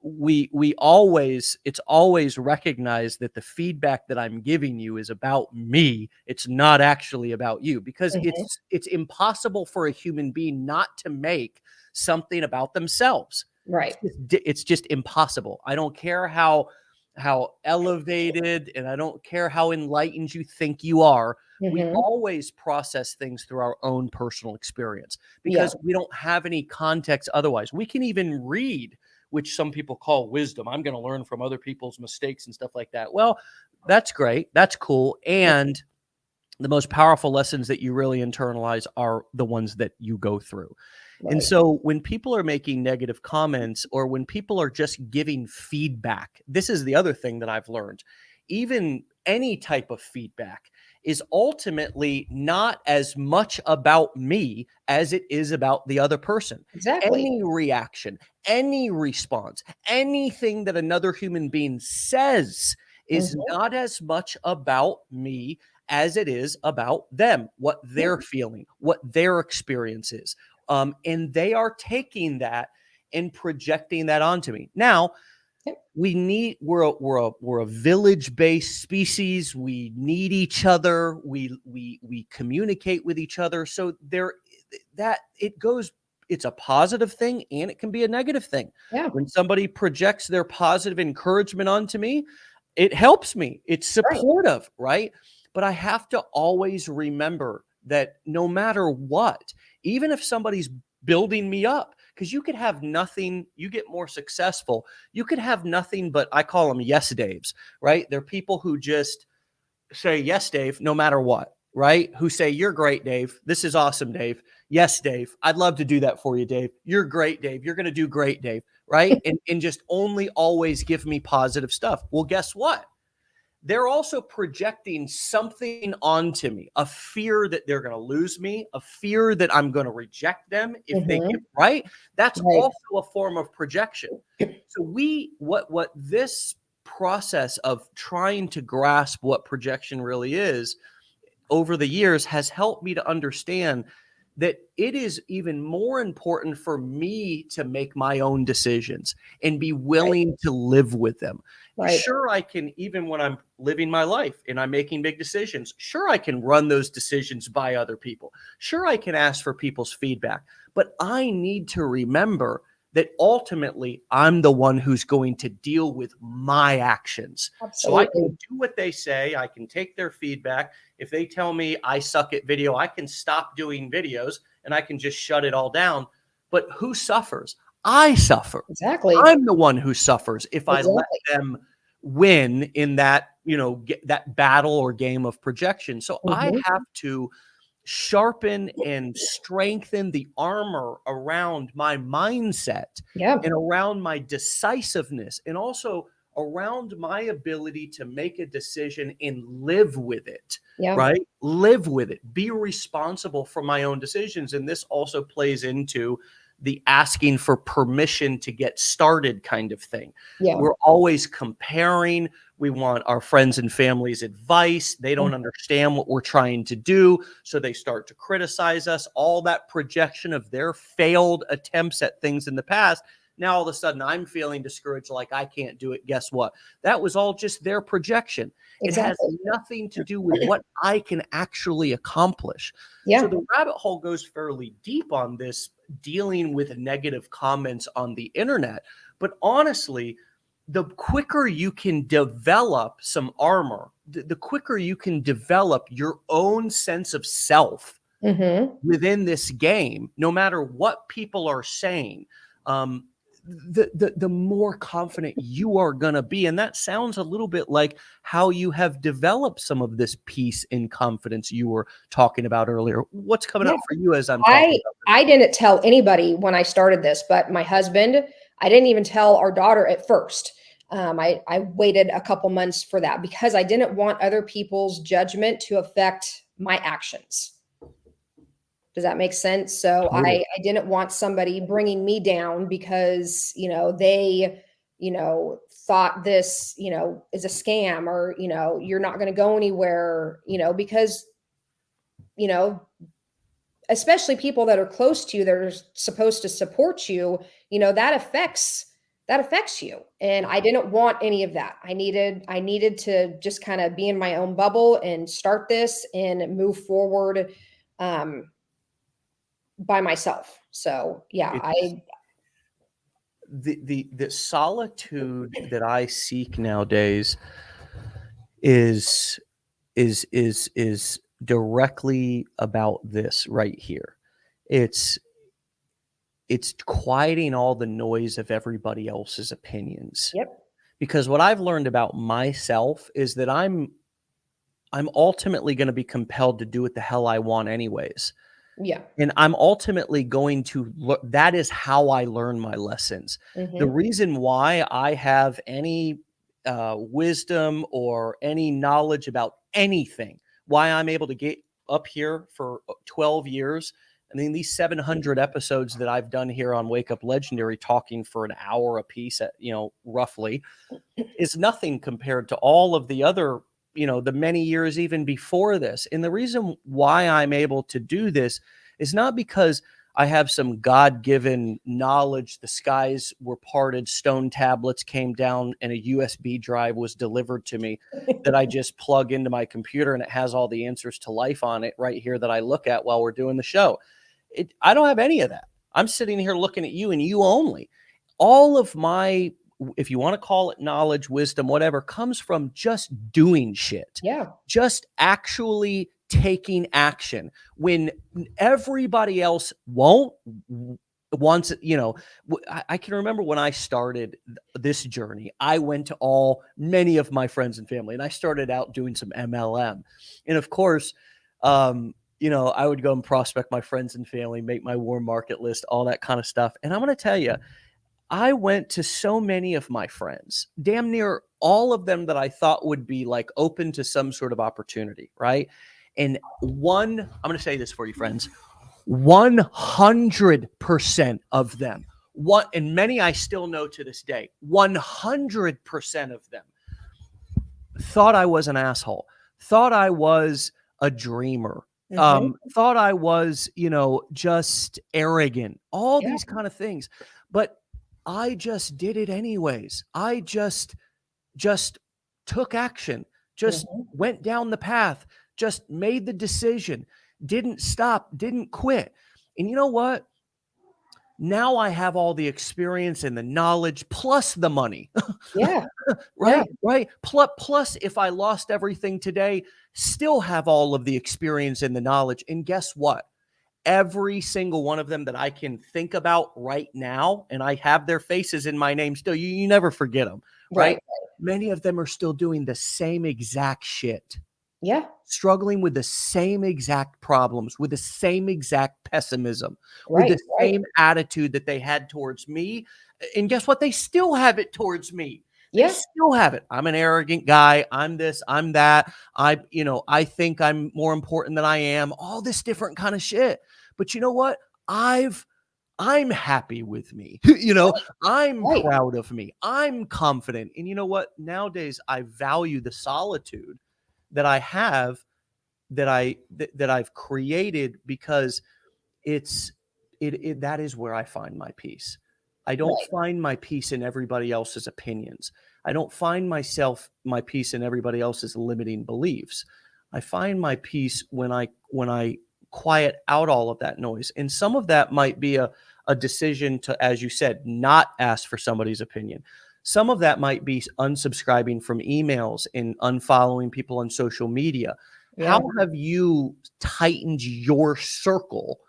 we always, it's always recognized that the feedback that I'm giving you is about me. It's not actually about you, because Mhm. it's impossible for a human being not to make something about themselves. Right. It's just impossible. I don't care how elevated, and I don't care how enlightened you think you are. We Mhm. always process things through our own personal experience, Yeah. because we don't have any context otherwise. We can even read, which some people call wisdom. I'm going to learn from other people's mistakes and stuff like that. Well, that's great. That's cool. And the most powerful lessons that you really internalize are the ones that you go through. And Right. so when people are making negative comments, or when people are just giving feedback, this is the other thing that I've learned. Even any type of feedback is ultimately not as much about me as it is about the other person. Exactly. Any reaction, any response, anything that another human being says is Mhm. not as much about me as it is about them, what Yeah. they're feeling, what their experience is. And they are taking that and projecting that onto me. Now, Yep. we're a village-based species. We need each other. We communicate with each other. So there, that it goes, it's a positive thing and it can be a negative thing. Yeah. When somebody projects their positive encouragement onto me, it helps me. It's Right. supportive, right? But I have to always remember that no matter what, even if somebody's building me up, because you could have nothing, you get more successful, you could have nothing but, I call them yes Daves, right? They're people who just say yes Dave no matter what, right? Who say you're great Dave, this is awesome Dave, yes Dave, I'd love to do that for you Dave, you're great Dave, you're going to do great Dave, right? And just only always give me positive stuff. Well, guess what? They're also projecting something onto me, a fear that they're going to lose me, a fear that I'm going to reject them if they give, Mhm. right. That's Right. also a form of projection. So what this process of trying to grasp what projection really is over the years has helped me to understand that it is even more important for me to make my own decisions and be Right. willing to live with them. Right. Sure, I can, even when I'm living my life and I'm making big decisions, sure, I can run those decisions by other people. Sure, I can ask for people's feedback, but I need to remember that ultimately I'm the one who's going to deal with my actions. So I can Absolutely. do what they say, I can take their feedback. If they tell me I suck at video, I can stop doing videos and I can just shut it all down. But who suffers? I suffer. Exactly. I'm the one who suffers if I let Exactly. them win in that, that battle or game of projection. So I Mhm. have to sharpen and strengthen the armor around my mindset Yeah. and around my decisiveness, and also around my ability to make a decision and live with it, Yeah. right? Live with it, be responsible for my own decisions. And this also plays into the asking for permission to get started kind of thing. Yeah. We're always comparing. We want our friends and family's advice. They Mm. don't understand what we're trying to do, so they start to criticize us. All that projection of their failed attempts at things in the past. Now, all of a sudden, I'm feeling discouraged, like I can't do it. Guess what? That was all just their projection. It has Exactly. nothing to do with what I can actually accomplish. So Yeah. the rabbit hole goes fairly deep on this, dealing with negative comments on the internet. But honestly, the quicker you can develop some armor, the quicker you can develop your own sense of self Mhm. within this game, no matter what people are saying, um, the more confident you are going to be. And that sounds a little bit like how you have developed some of this peace and confidence you were talking about earlier. What's coming Yeah. up for you as I'm talking I about this? I didn't tell anybody when I started this, but my husband, I didn't even tell our daughter at first. I waited a couple months for that because I didn't want other people's judgment to affect my actions. Does that make sense? So Totally. I didn't want somebody bringing me down because, thought this, is a scam, or, you're not going to go anywhere, because, you know, especially people that are close to you that are supposed to support you, that affects you. And I didn't want any of that. I needed to just kind of be in my own bubble and start this and move forward um by myself. So yeah, It's the solitude that I seek nowadays is is directly about this right here. It's it's quieting all the noise of everybody else's opinions. yep, Because what I've learned about myself is that I'm ultimately going to be compelled to do what the hell I want anyways. yeah, And I'm ultimately going to that is how I learn my lessons. The mm-hmm. reason why I have any wisdom or any knowledge about anything, why I'm able to get up here for 12 years. I mean, these 700 episodes that I've done here on Wake Up Legendary, talking for an hour a piece, at, roughly, is nothing compared to all of the other, the many years even before this. And the reason why I'm able to do this is not because I have some God-given knowledge. The skies were parted, stone tablets came down, and a USB drive was delivered to me that I just plug into my computer, and it has all the answers to life on it right here that I look at while we're doing the show. I don't have any of that. I'm sitting here looking at you and you only. All of my, if you want to call it knowledge, wisdom, whatever, comes from just doing shit, Yeah, just actually taking action when everybody else won't. Once, I can remember when I started this journey, I went to many of my friends and family, and I started out doing some MLM. And of course, I would go and prospect my friends and family, make my warm market list, all that kind of stuff. And I'm going to tell you, I went to so many of my friends, damn near all of them that I thought would be like open to some sort of opportunity, right? And I'm going to say this for you, friends, 100% of them, and many I still know to this day, 100% of them thought I was an asshole, thought I was a dreamer, mm-hmm. thought I was, just arrogant, all Yeah, these kind of things. But I just did it anyways. I just took action, just mm-hmm. went down the path, just made the decision, didn't stop, didn't quit. And you know what? Now I have all the experience and the knowledge plus the money. Yeah, yeah, Right. Plus, if I lost everything today, still have all of the experience and the knowledge. And guess what? Every single one of them that I can think about right now, and I have their faces in my name still. You never forget them, right? right, Many of them are still doing the same exact shit, yeah, struggling with the same exact problems, with the same exact pessimism, with the right, right, same attitude that they had towards me. And guess what? They still have it towards me. They yeah, still have it. I'm an arrogant guy. I'm this, I'm that. I think I'm more important than I am. All this different kind of shit. But you know what? I'm happy with me. I'm right, proud of me. I'm confident. And you know what? Nowadays I value the solitude that I have, that I've created, because it's that is where I find my peace. I don't right, find my peace in everybody else's opinions. I don't find my peace in everybody else's limiting beliefs. I find my peace when I quiet out all of that noise. And some of that might be a decision to, as you said, not ask for somebody's opinion. Some of that might be unsubscribing from emails and unfollowing people on social media. How yeah. have you tightened your circle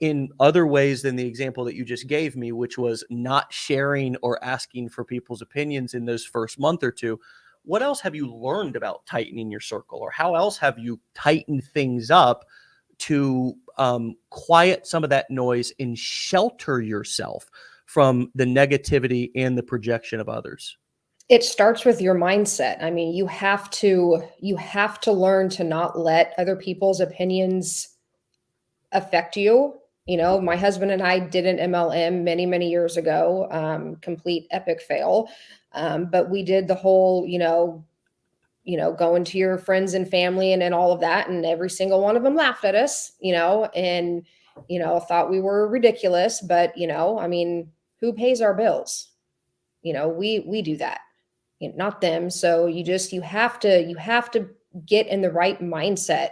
in other ways than the example that you just gave me, which was not sharing or asking for people's opinions in those first month or two? What else have you learned about tightening your circle, or how else have you tightened things up to quiet some of that noise and shelter yourself from the negativity and the projection of others? It starts with your mindset. I mean, you have to learn to not let other people's opinions affect you. My husband and I did an MLM many, many years ago, complete epic fail. But we did the whole, going to your friends and family and all of that. And every single one of them laughed at us, and, thought we were ridiculous. But, I mean, who pays our bills? We do that, not them. So you have to get in the right mindset,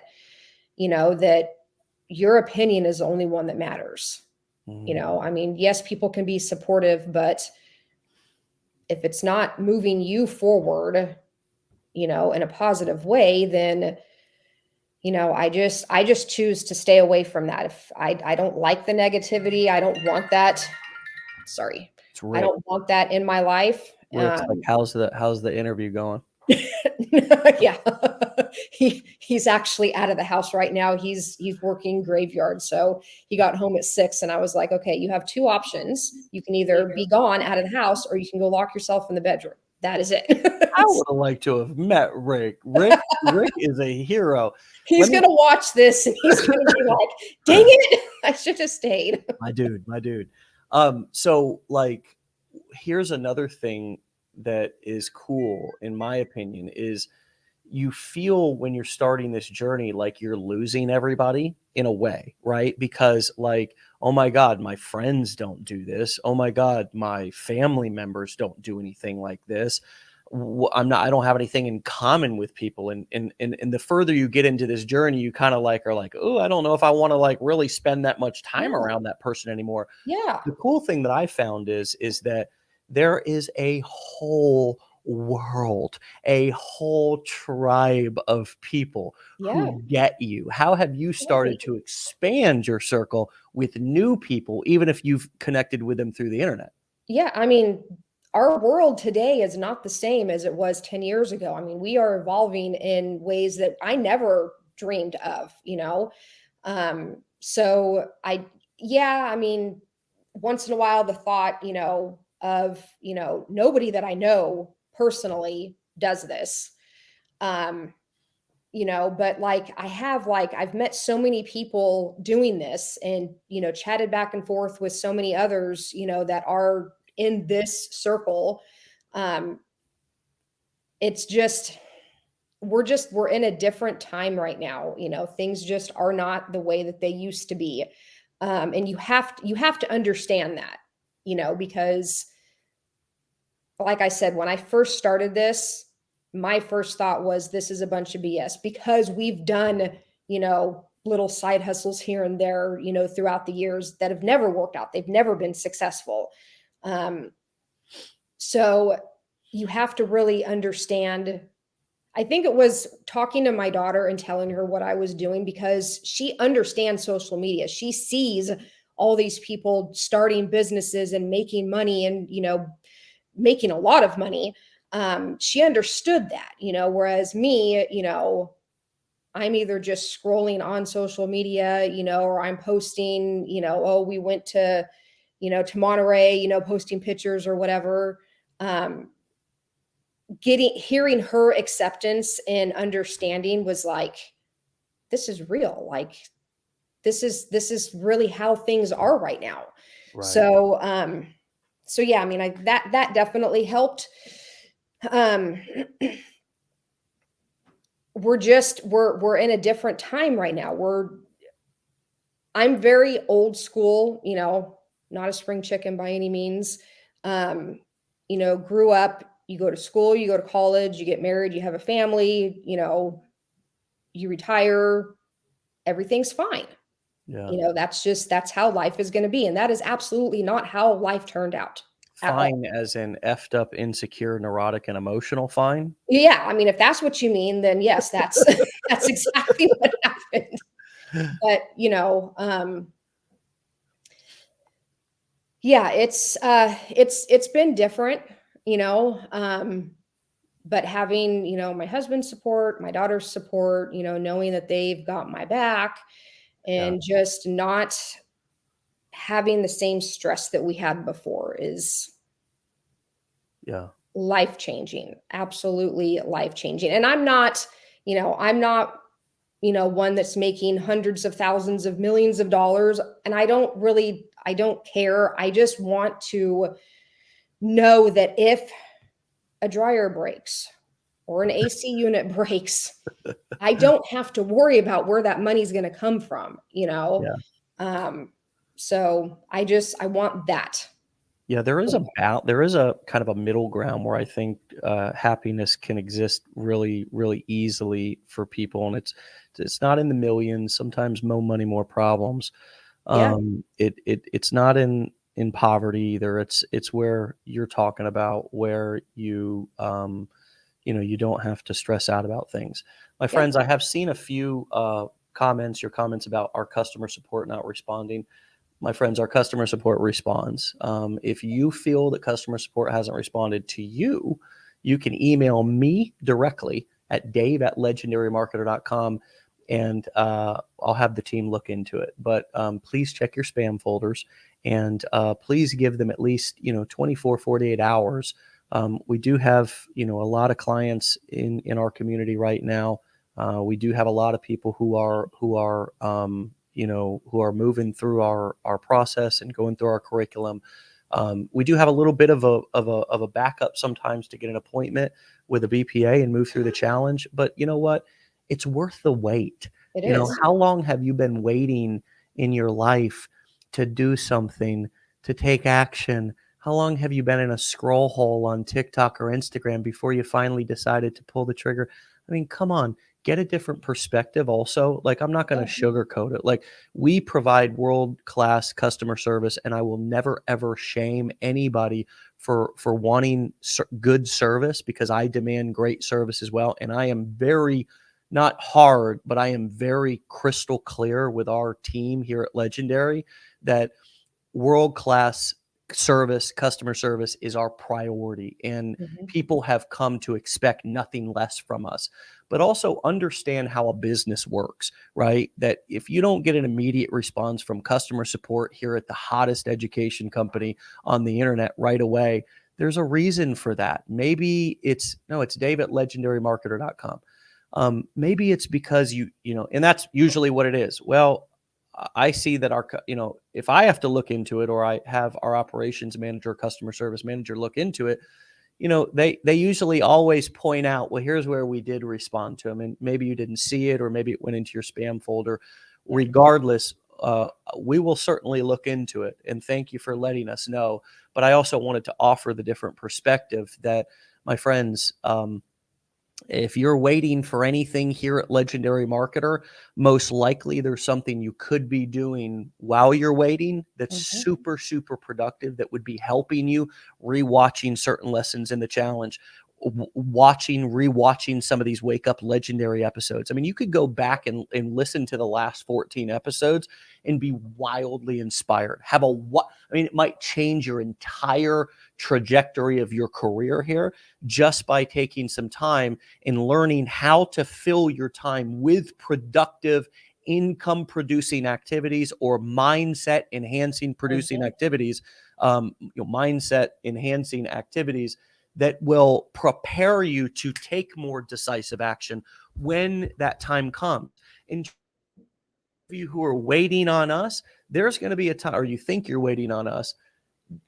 that your opinion is the only one that matters. I mean, yes, people can be supportive, but if it's not moving you forward, in a positive way, then, I just choose to stay away from that. If I don't like the negativity, I don't want that. Sorry. It's I Rick. don't want that in my life. Rick's like, how's the interview going? Yeah. He's actually out of the house right now. He's working graveyard. So he got home at 6 and I was like, okay, you have two options. You can either be gone out of the house or you can go lock yourself in the bedroom. That is it. I would have liked to have met Rick. Rick is a hero. He's going to watch this and he's going to be like, dang it, I should have stayed. My dude. So like, here's another thing that is cool, in my opinion, is you feel when you're starting this journey like you're losing everybody in a way, right? Because like, oh my God, my friends don't do this. Oh my God, my family members don't do anything like this. I don't have anything in common with people. And the further you get into this journey, you kind of like are like, oh, I don't know if I want to like really spend that much time around that person anymore. Yeah. The cool thing that I found is that there is a whole world, a whole tribe of people who get you. How have you started to expand your circle with new people, even if you've connected with them through the internet? Yeah. I mean, our world today is not the same as it was 10 years ago. I mean, we are evolving in ways that I never dreamed of, So I mean, once in a while, the thought, of, nobody that I know personally does this. But like I've met so many people doing this and, chatted back and forth with so many others, that are in this circle. It's just, we're in a different time right now. Things just are not the way that they used to be. And you have to understand that, because like I said, when I first started this, my first thought was this is a bunch of BS because we've done, little side hustles here and there, throughout the years that have never worked out. They've never been successful. So you have to really understand. I think it was talking to my daughter and telling her what I was doing because she understands social media. She sees all these people starting businesses and making money and, making a lot of money. She understood that, whereas me, I'm either just scrolling on social media, or I'm posting, oh, we went to, to Monterey, posting pictures or whatever. Hearing her acceptance and understanding was like, this is real. Like, this is really how things are right now. Right. So yeah, I mean, that definitely helped. We're in a different time right now. I'm very old school, not a spring chicken by any means. Grew up, you go to school, you go to college, you get married, you have a family, you retire, everything's fine. Yeah. That's how life is going to be. And that is absolutely not how life turned out. Fine as in effed up, insecure, neurotic, and emotional fine? Yeah. I mean, if that's what you mean, then yes, that's that's exactly what happened. But, yeah, it's been different, but having, my husband's support, my daughter's support, knowing that they've got my back and just not having the same stress that we had before is life changing, absolutely life changing. And I'm not one that's making hundreds of thousands of millions of dollars. And I don't care. I just want to know that if a dryer breaks or an AC unit breaks, I don't have to worry about where that money's going to come from, Yeah. So I want that. Yeah, there is a kind of a middle ground where I think happiness can exist really, really easily for people, and it's not in the millions. Sometimes more money, more problems. Yeah. It's not in poverty either. It's where you're talking about where you don't have to stress out about things. My Yeah. friends, I have seen a few your comments about our customer support not responding. My friends, our customer support responds. If you feel that customer support hasn't responded to you, you can email me directly at dave@legendarymarketer.com, and I'll have the team look into it. But please check your spam folders, and please give them at least 24, 48 hours. We do have a lot of clients in our community right now. We do have a lot of people who are moving through our process and going through our curriculum. We do have a little bit of a backup sometimes to get an appointment with a BPA and move through the challenge. But you know what? It's worth the wait. It is. How long have you been waiting in your life to do something, to take action? How long have you been in a scroll hole on TikTok or Instagram before you finally decided to pull the trigger? I mean, come on, get a different perspective also. Like, I'm not going to sugarcoat it. Like, we provide world-class customer service, and I will never, ever shame anybody for wanting good service, because I demand great service as well. And I am very, not hard, but I am very crystal clear with our team here at Legendary that world-class customer service is our priority, and people have come to expect nothing less from us. But also understand how a business works, right? That if you don't get an immediate response from customer support here at the hottest education company on the internet right away, there's a reason for that. Maybe it's dave@legendarymarketer.com. Maybe it's because and that's usually what it is. Well, I see that if I have to look into it, or I have our operations manager, customer service manager look into it, they usually always point out, well, here's where we did respond to them, and maybe you didn't see it, or maybe it went into your spam folder. Regardless, we will certainly look into it, and thank you for letting us know. But I also wanted to offer the different perspective that, my friends, if you're waiting for anything here at Legendary Marketer, most likely there's something you could be doing while you're waiting that's super, super productive, that would be helping you rewatching certain lessons in the challenge, rewatching some of these Wake Up Legendary episodes. I mean, you could go back and listen to the last 14 episodes and be wildly inspired. It might change your entire trajectory of your career here, just by taking some time and learning how to fill your time with productive income producing activities, or mindset enhancing activities, mindset enhancing activities that will prepare you to take more decisive action when that time comes. And you who are waiting on us, there's going to be a time, or you think you're waiting on us,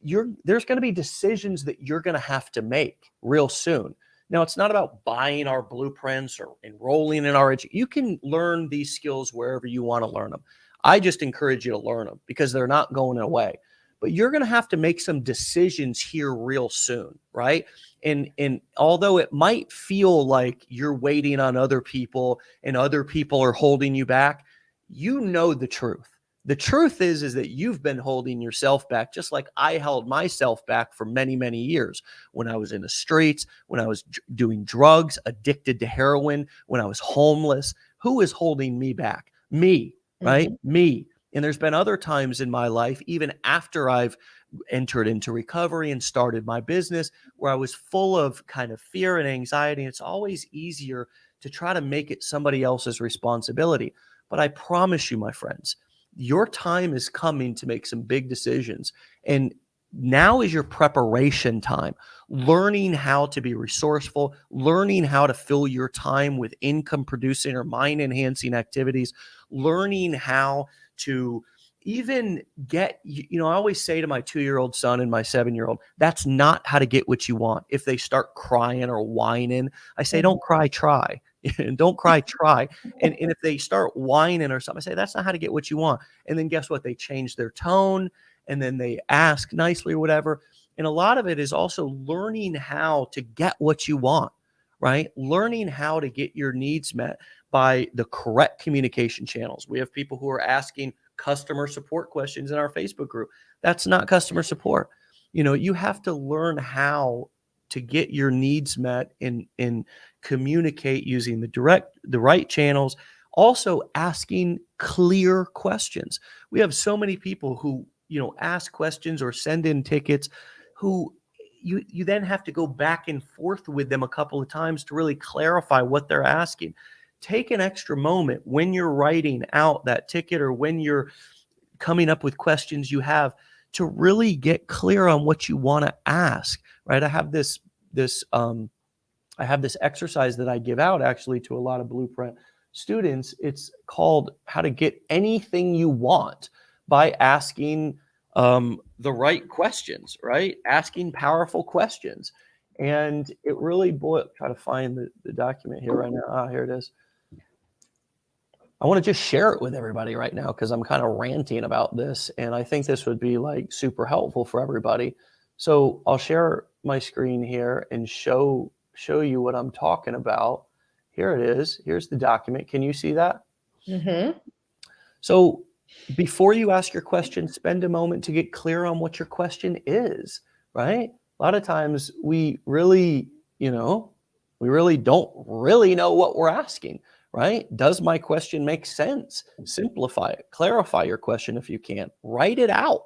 there's going to be decisions that you're going to have to make real soon. Now, it's not about buying our blueprints or enrolling in our education. You can learn these skills wherever you want to learn them. I just encourage you to learn them, because they're not going away. But you're going to have to make some decisions here real soon, right? And although it might feel like you're waiting on other people and other people are holding you back, you know the truth. The truth is that you've been holding yourself back, just like I held myself back for many, many years. When I was in the streets, when I was doing drugs, addicted to heroin, when I was homeless, who was holding me back? Me, right? Me. And there's been other times in my life, even after I've entered into recovery and started my business, where I was full of kind of fear and anxiety. It's always easier to try to make it somebody else's responsibility. But I promise you, my friends, your time is coming to make some big decisions. And Now is your preparation time, learning how to be resourceful, learning how to fill your time with income producing or mind enhancing activities, learning how to even get, I always say to my 2-year-old son and my 7-year-old, that's not how to get what you want. If they start crying or whining, I say, don't cry, try. Don't cry, try. And if they start whining or something, I say, that's not how to get what you want. And then guess what? They change their tone, and then they ask nicely or whatever. And a lot of it is also learning how to get what you want, right? Learning how to get your needs met by the correct communication channels. We have people who are asking customer support questions in our Facebook group. That's not customer support. You have to learn how to get your needs met and communicate using the right channels. Also asking clear questions. We have so many people who ask questions or send in tickets who you then have to go back and forth with them a couple of times to really clarify what they're asking. Take an extra moment when you're writing out that ticket or when you're coming up with questions you have to really get clear on what you want to ask, right? I have this exercise that I give out actually to a lot of Blueprint students. It's called how to get anything you want by asking the right questions, right? Asking powerful questions. And it really try to find the document here right now. Here it is. I want to just share it with everybody right now because I'm kind of ranting about this. And I think this would be like super helpful for everybody. So I'll share my screen here and show you what I'm talking about. Here it is. Here's the document. Can you see that? Mm-hmm. So before you ask your question, spend a moment to get clear on what your question is, right? A lot of times we really don't really know what we're asking, right? Does my question make sense? Simplify it. Clarify your question if you can. Write it out.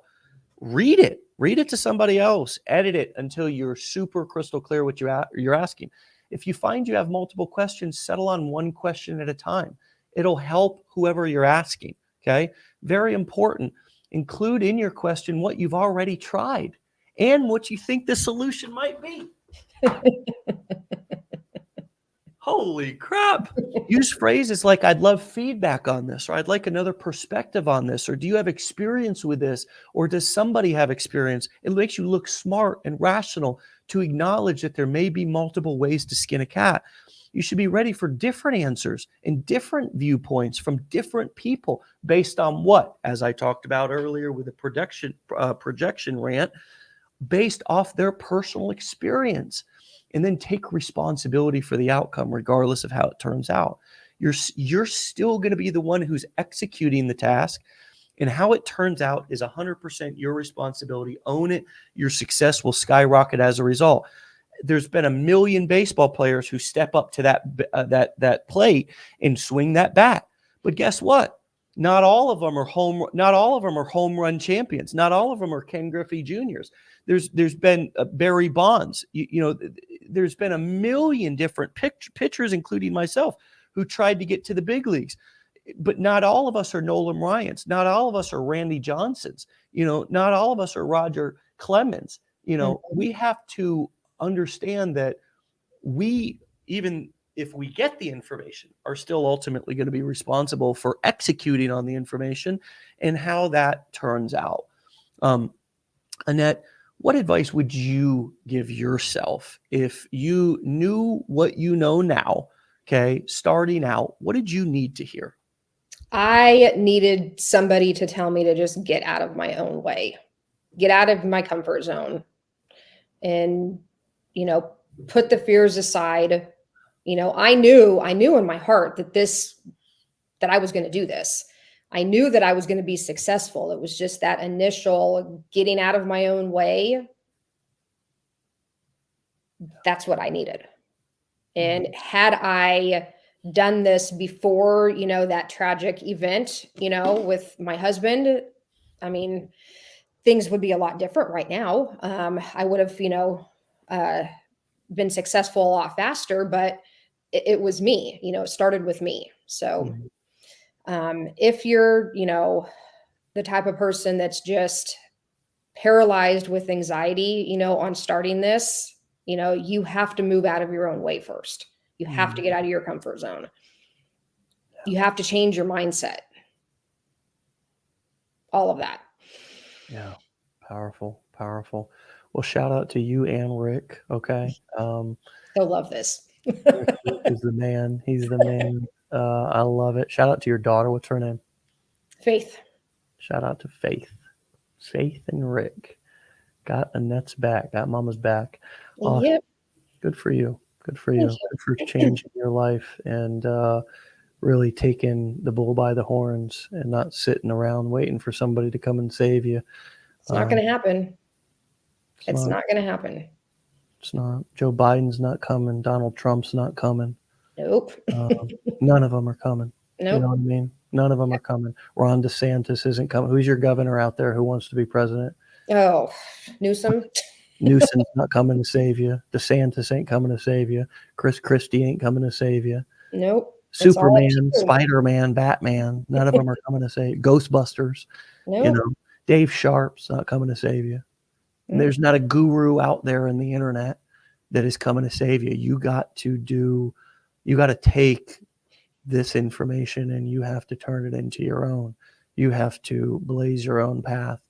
Read it to somebody else, edit it until you're super crystal clear what you're asking. If you find you have multiple questions, settle on one question at a time. It'll help whoever you're asking, okay? Very important. Include in your question what you've already tried and what you think the solution might be. Holy crap. Use phrases like, I'd love feedback on this, or I'd like another perspective on this, or do you have experience with this, or does somebody have experience? It makes you look smart and rational to acknowledge that there may be multiple ways to skin a cat. You should be ready for different answers and different viewpoints from different people based on what, as I talked about earlier with the projection rant, based off their personal experience. And then take responsibility for the outcome, regardless of how it turns out. You're still going to be the one who's executing the task, and how it turns out is 100% your responsibility. Own it. Your success will skyrocket as a result. There's been 1 million baseball players who step up to that plate and swing that bat. But guess what? Not all of them are home run champions. Not all of them are Ken Griffey Juniors. There's been Barry Bonds. There's been 1 million different pitchers, including myself, who tried to get to the big leagues. But not all of us are Nolan Ryans. Not all of us are Randy Johnsons. Not all of us are Roger Clemens. We have to understand that we, even if we get the information, are still ultimately going to be responsible for executing on the information and how that turns out. Annette, what advice would you give yourself if you knew what you know now, okay, starting out? What did you need to hear? I needed somebody to tell me to just get out of my own way, get out of my comfort zone, and, put the fears aside. I knew in my heart that I was going to do this. I knew that I was going to be successful. It was just that initial getting out of my own way. That's what I needed. And had I done this before, that tragic event, with my husband, I mean, things would be a lot different right now. I would have, been successful a lot faster, but it was me, it started with me. So if you're, the type of person that's just paralyzed with anxiety, on starting this, you have to move out of your own way first. You have to get out of your comfort zone. You have to change your mindset. All of that. Yeah. Powerful. Powerful. Well, shout out to you and Rick. Okay. He'll love this. Rick is the man. He's the man. I love it. Shout out to your daughter. What's her name? Faith. Shout out to Faith. Faith and Rick. Got Annette's back. Got Mama's back. Awesome. Yep. Good for you. Good for you. Good for changing your life and really taking the bull by the horns and not sitting around waiting for somebody to come and save you. It's not going to happen. It's not going to happen. It's not. Joe Biden's not coming. Donald Trump's not coming. Nope. None of them are coming. Nope. You know what I mean? None of them are coming. Ron DeSantis isn't coming. Who's your governor out there who wants to be president? Oh, Newsom. Newsom's not coming to save you. DeSantis ain't coming to save you. Chris Christie ain't coming to save you. Nope. Superman, Spider-Man, Batman, none of them are coming to save you. Ghostbusters, Nope. Dave Sharpe's not coming to save you. And there's not a guru out there in the internet that is coming to save you. You got to take this information and you have to turn it into your own. You have to blaze your own path.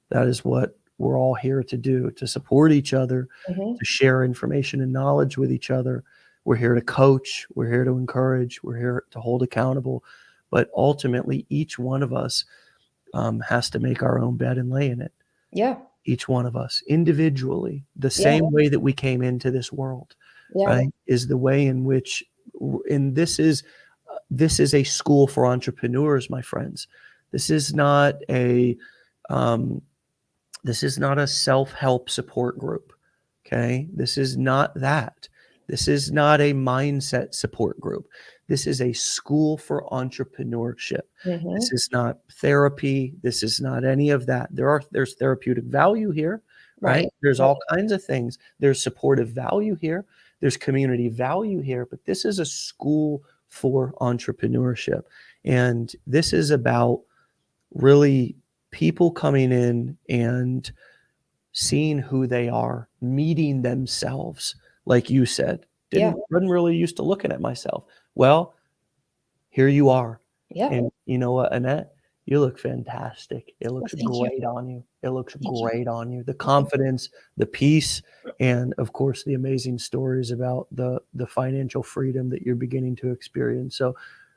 That is what we're all here to do, to support each other, to share information and knowledge with each other. We're here to coach. We're here to encourage. We're here to hold accountable. But ultimately, each one of us has to make our own bed and lay in it. Yeah. Each one of us individually, the same way that we came into this world, right, is the way in which, and this is a school for entrepreneurs, my friends. This is not a self-help support group. Okay. This is not that. This is not a mindset support group. This is a school for entrepreneurship. This is not therapy. This is not any of that. There's therapeutic value here, right? There's all kinds of things. There's supportive value here. There's community value here, but this is a school for entrepreneurship. And this is about really people coming in and seeing who they are, meeting themselves. Like you said, wasn't really used to looking at myself. Well, here you are. Yeah. And you know what, Annette? You look fantastic. It looks great on you. It looks great on you. The confidence, the peace, and of course, the amazing stories about the financial freedom that you're beginning to experience. So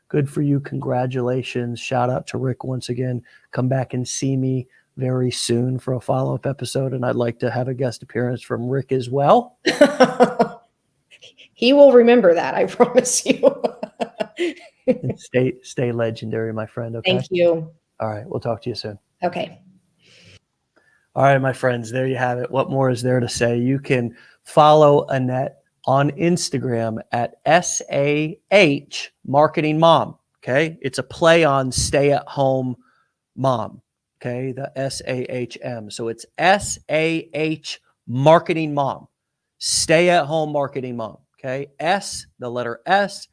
good for you. Congratulations. Shout out to Rick once again. Come back and see me very soon for a follow-up episode. And I'd like to have a guest appearance from Rick as well. He will remember that, I promise you. And stay legendary, my friend. Okay. Thank you. All right. We'll talk to you soon. Okay. All right, my friends, there you have it. What more is there to say? You can follow Annette on Instagram at SAH Marketing Mom. Okay. It's a play on stay at home mom. Okay. The SAHM. So it's SAH Marketing Mom. Stay at home marketing mom. Okay. The letter SAH,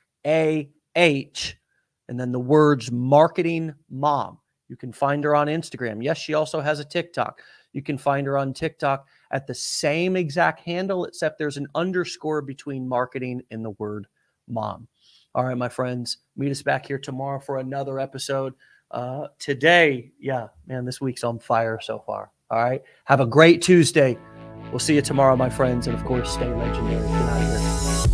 and then the words marketing mom. You can find her on Instagram. Yes, she also has a TikTok. You can find her on TikTok at the same exact handle, except there's an underscore between marketing and the word mom. All right, my friends, meet us back here tomorrow for another episode. Today, this week's on fire so far. All right. Have a great Tuesday. We'll see you tomorrow, my friends. And of course, stay legendary. Get out of here.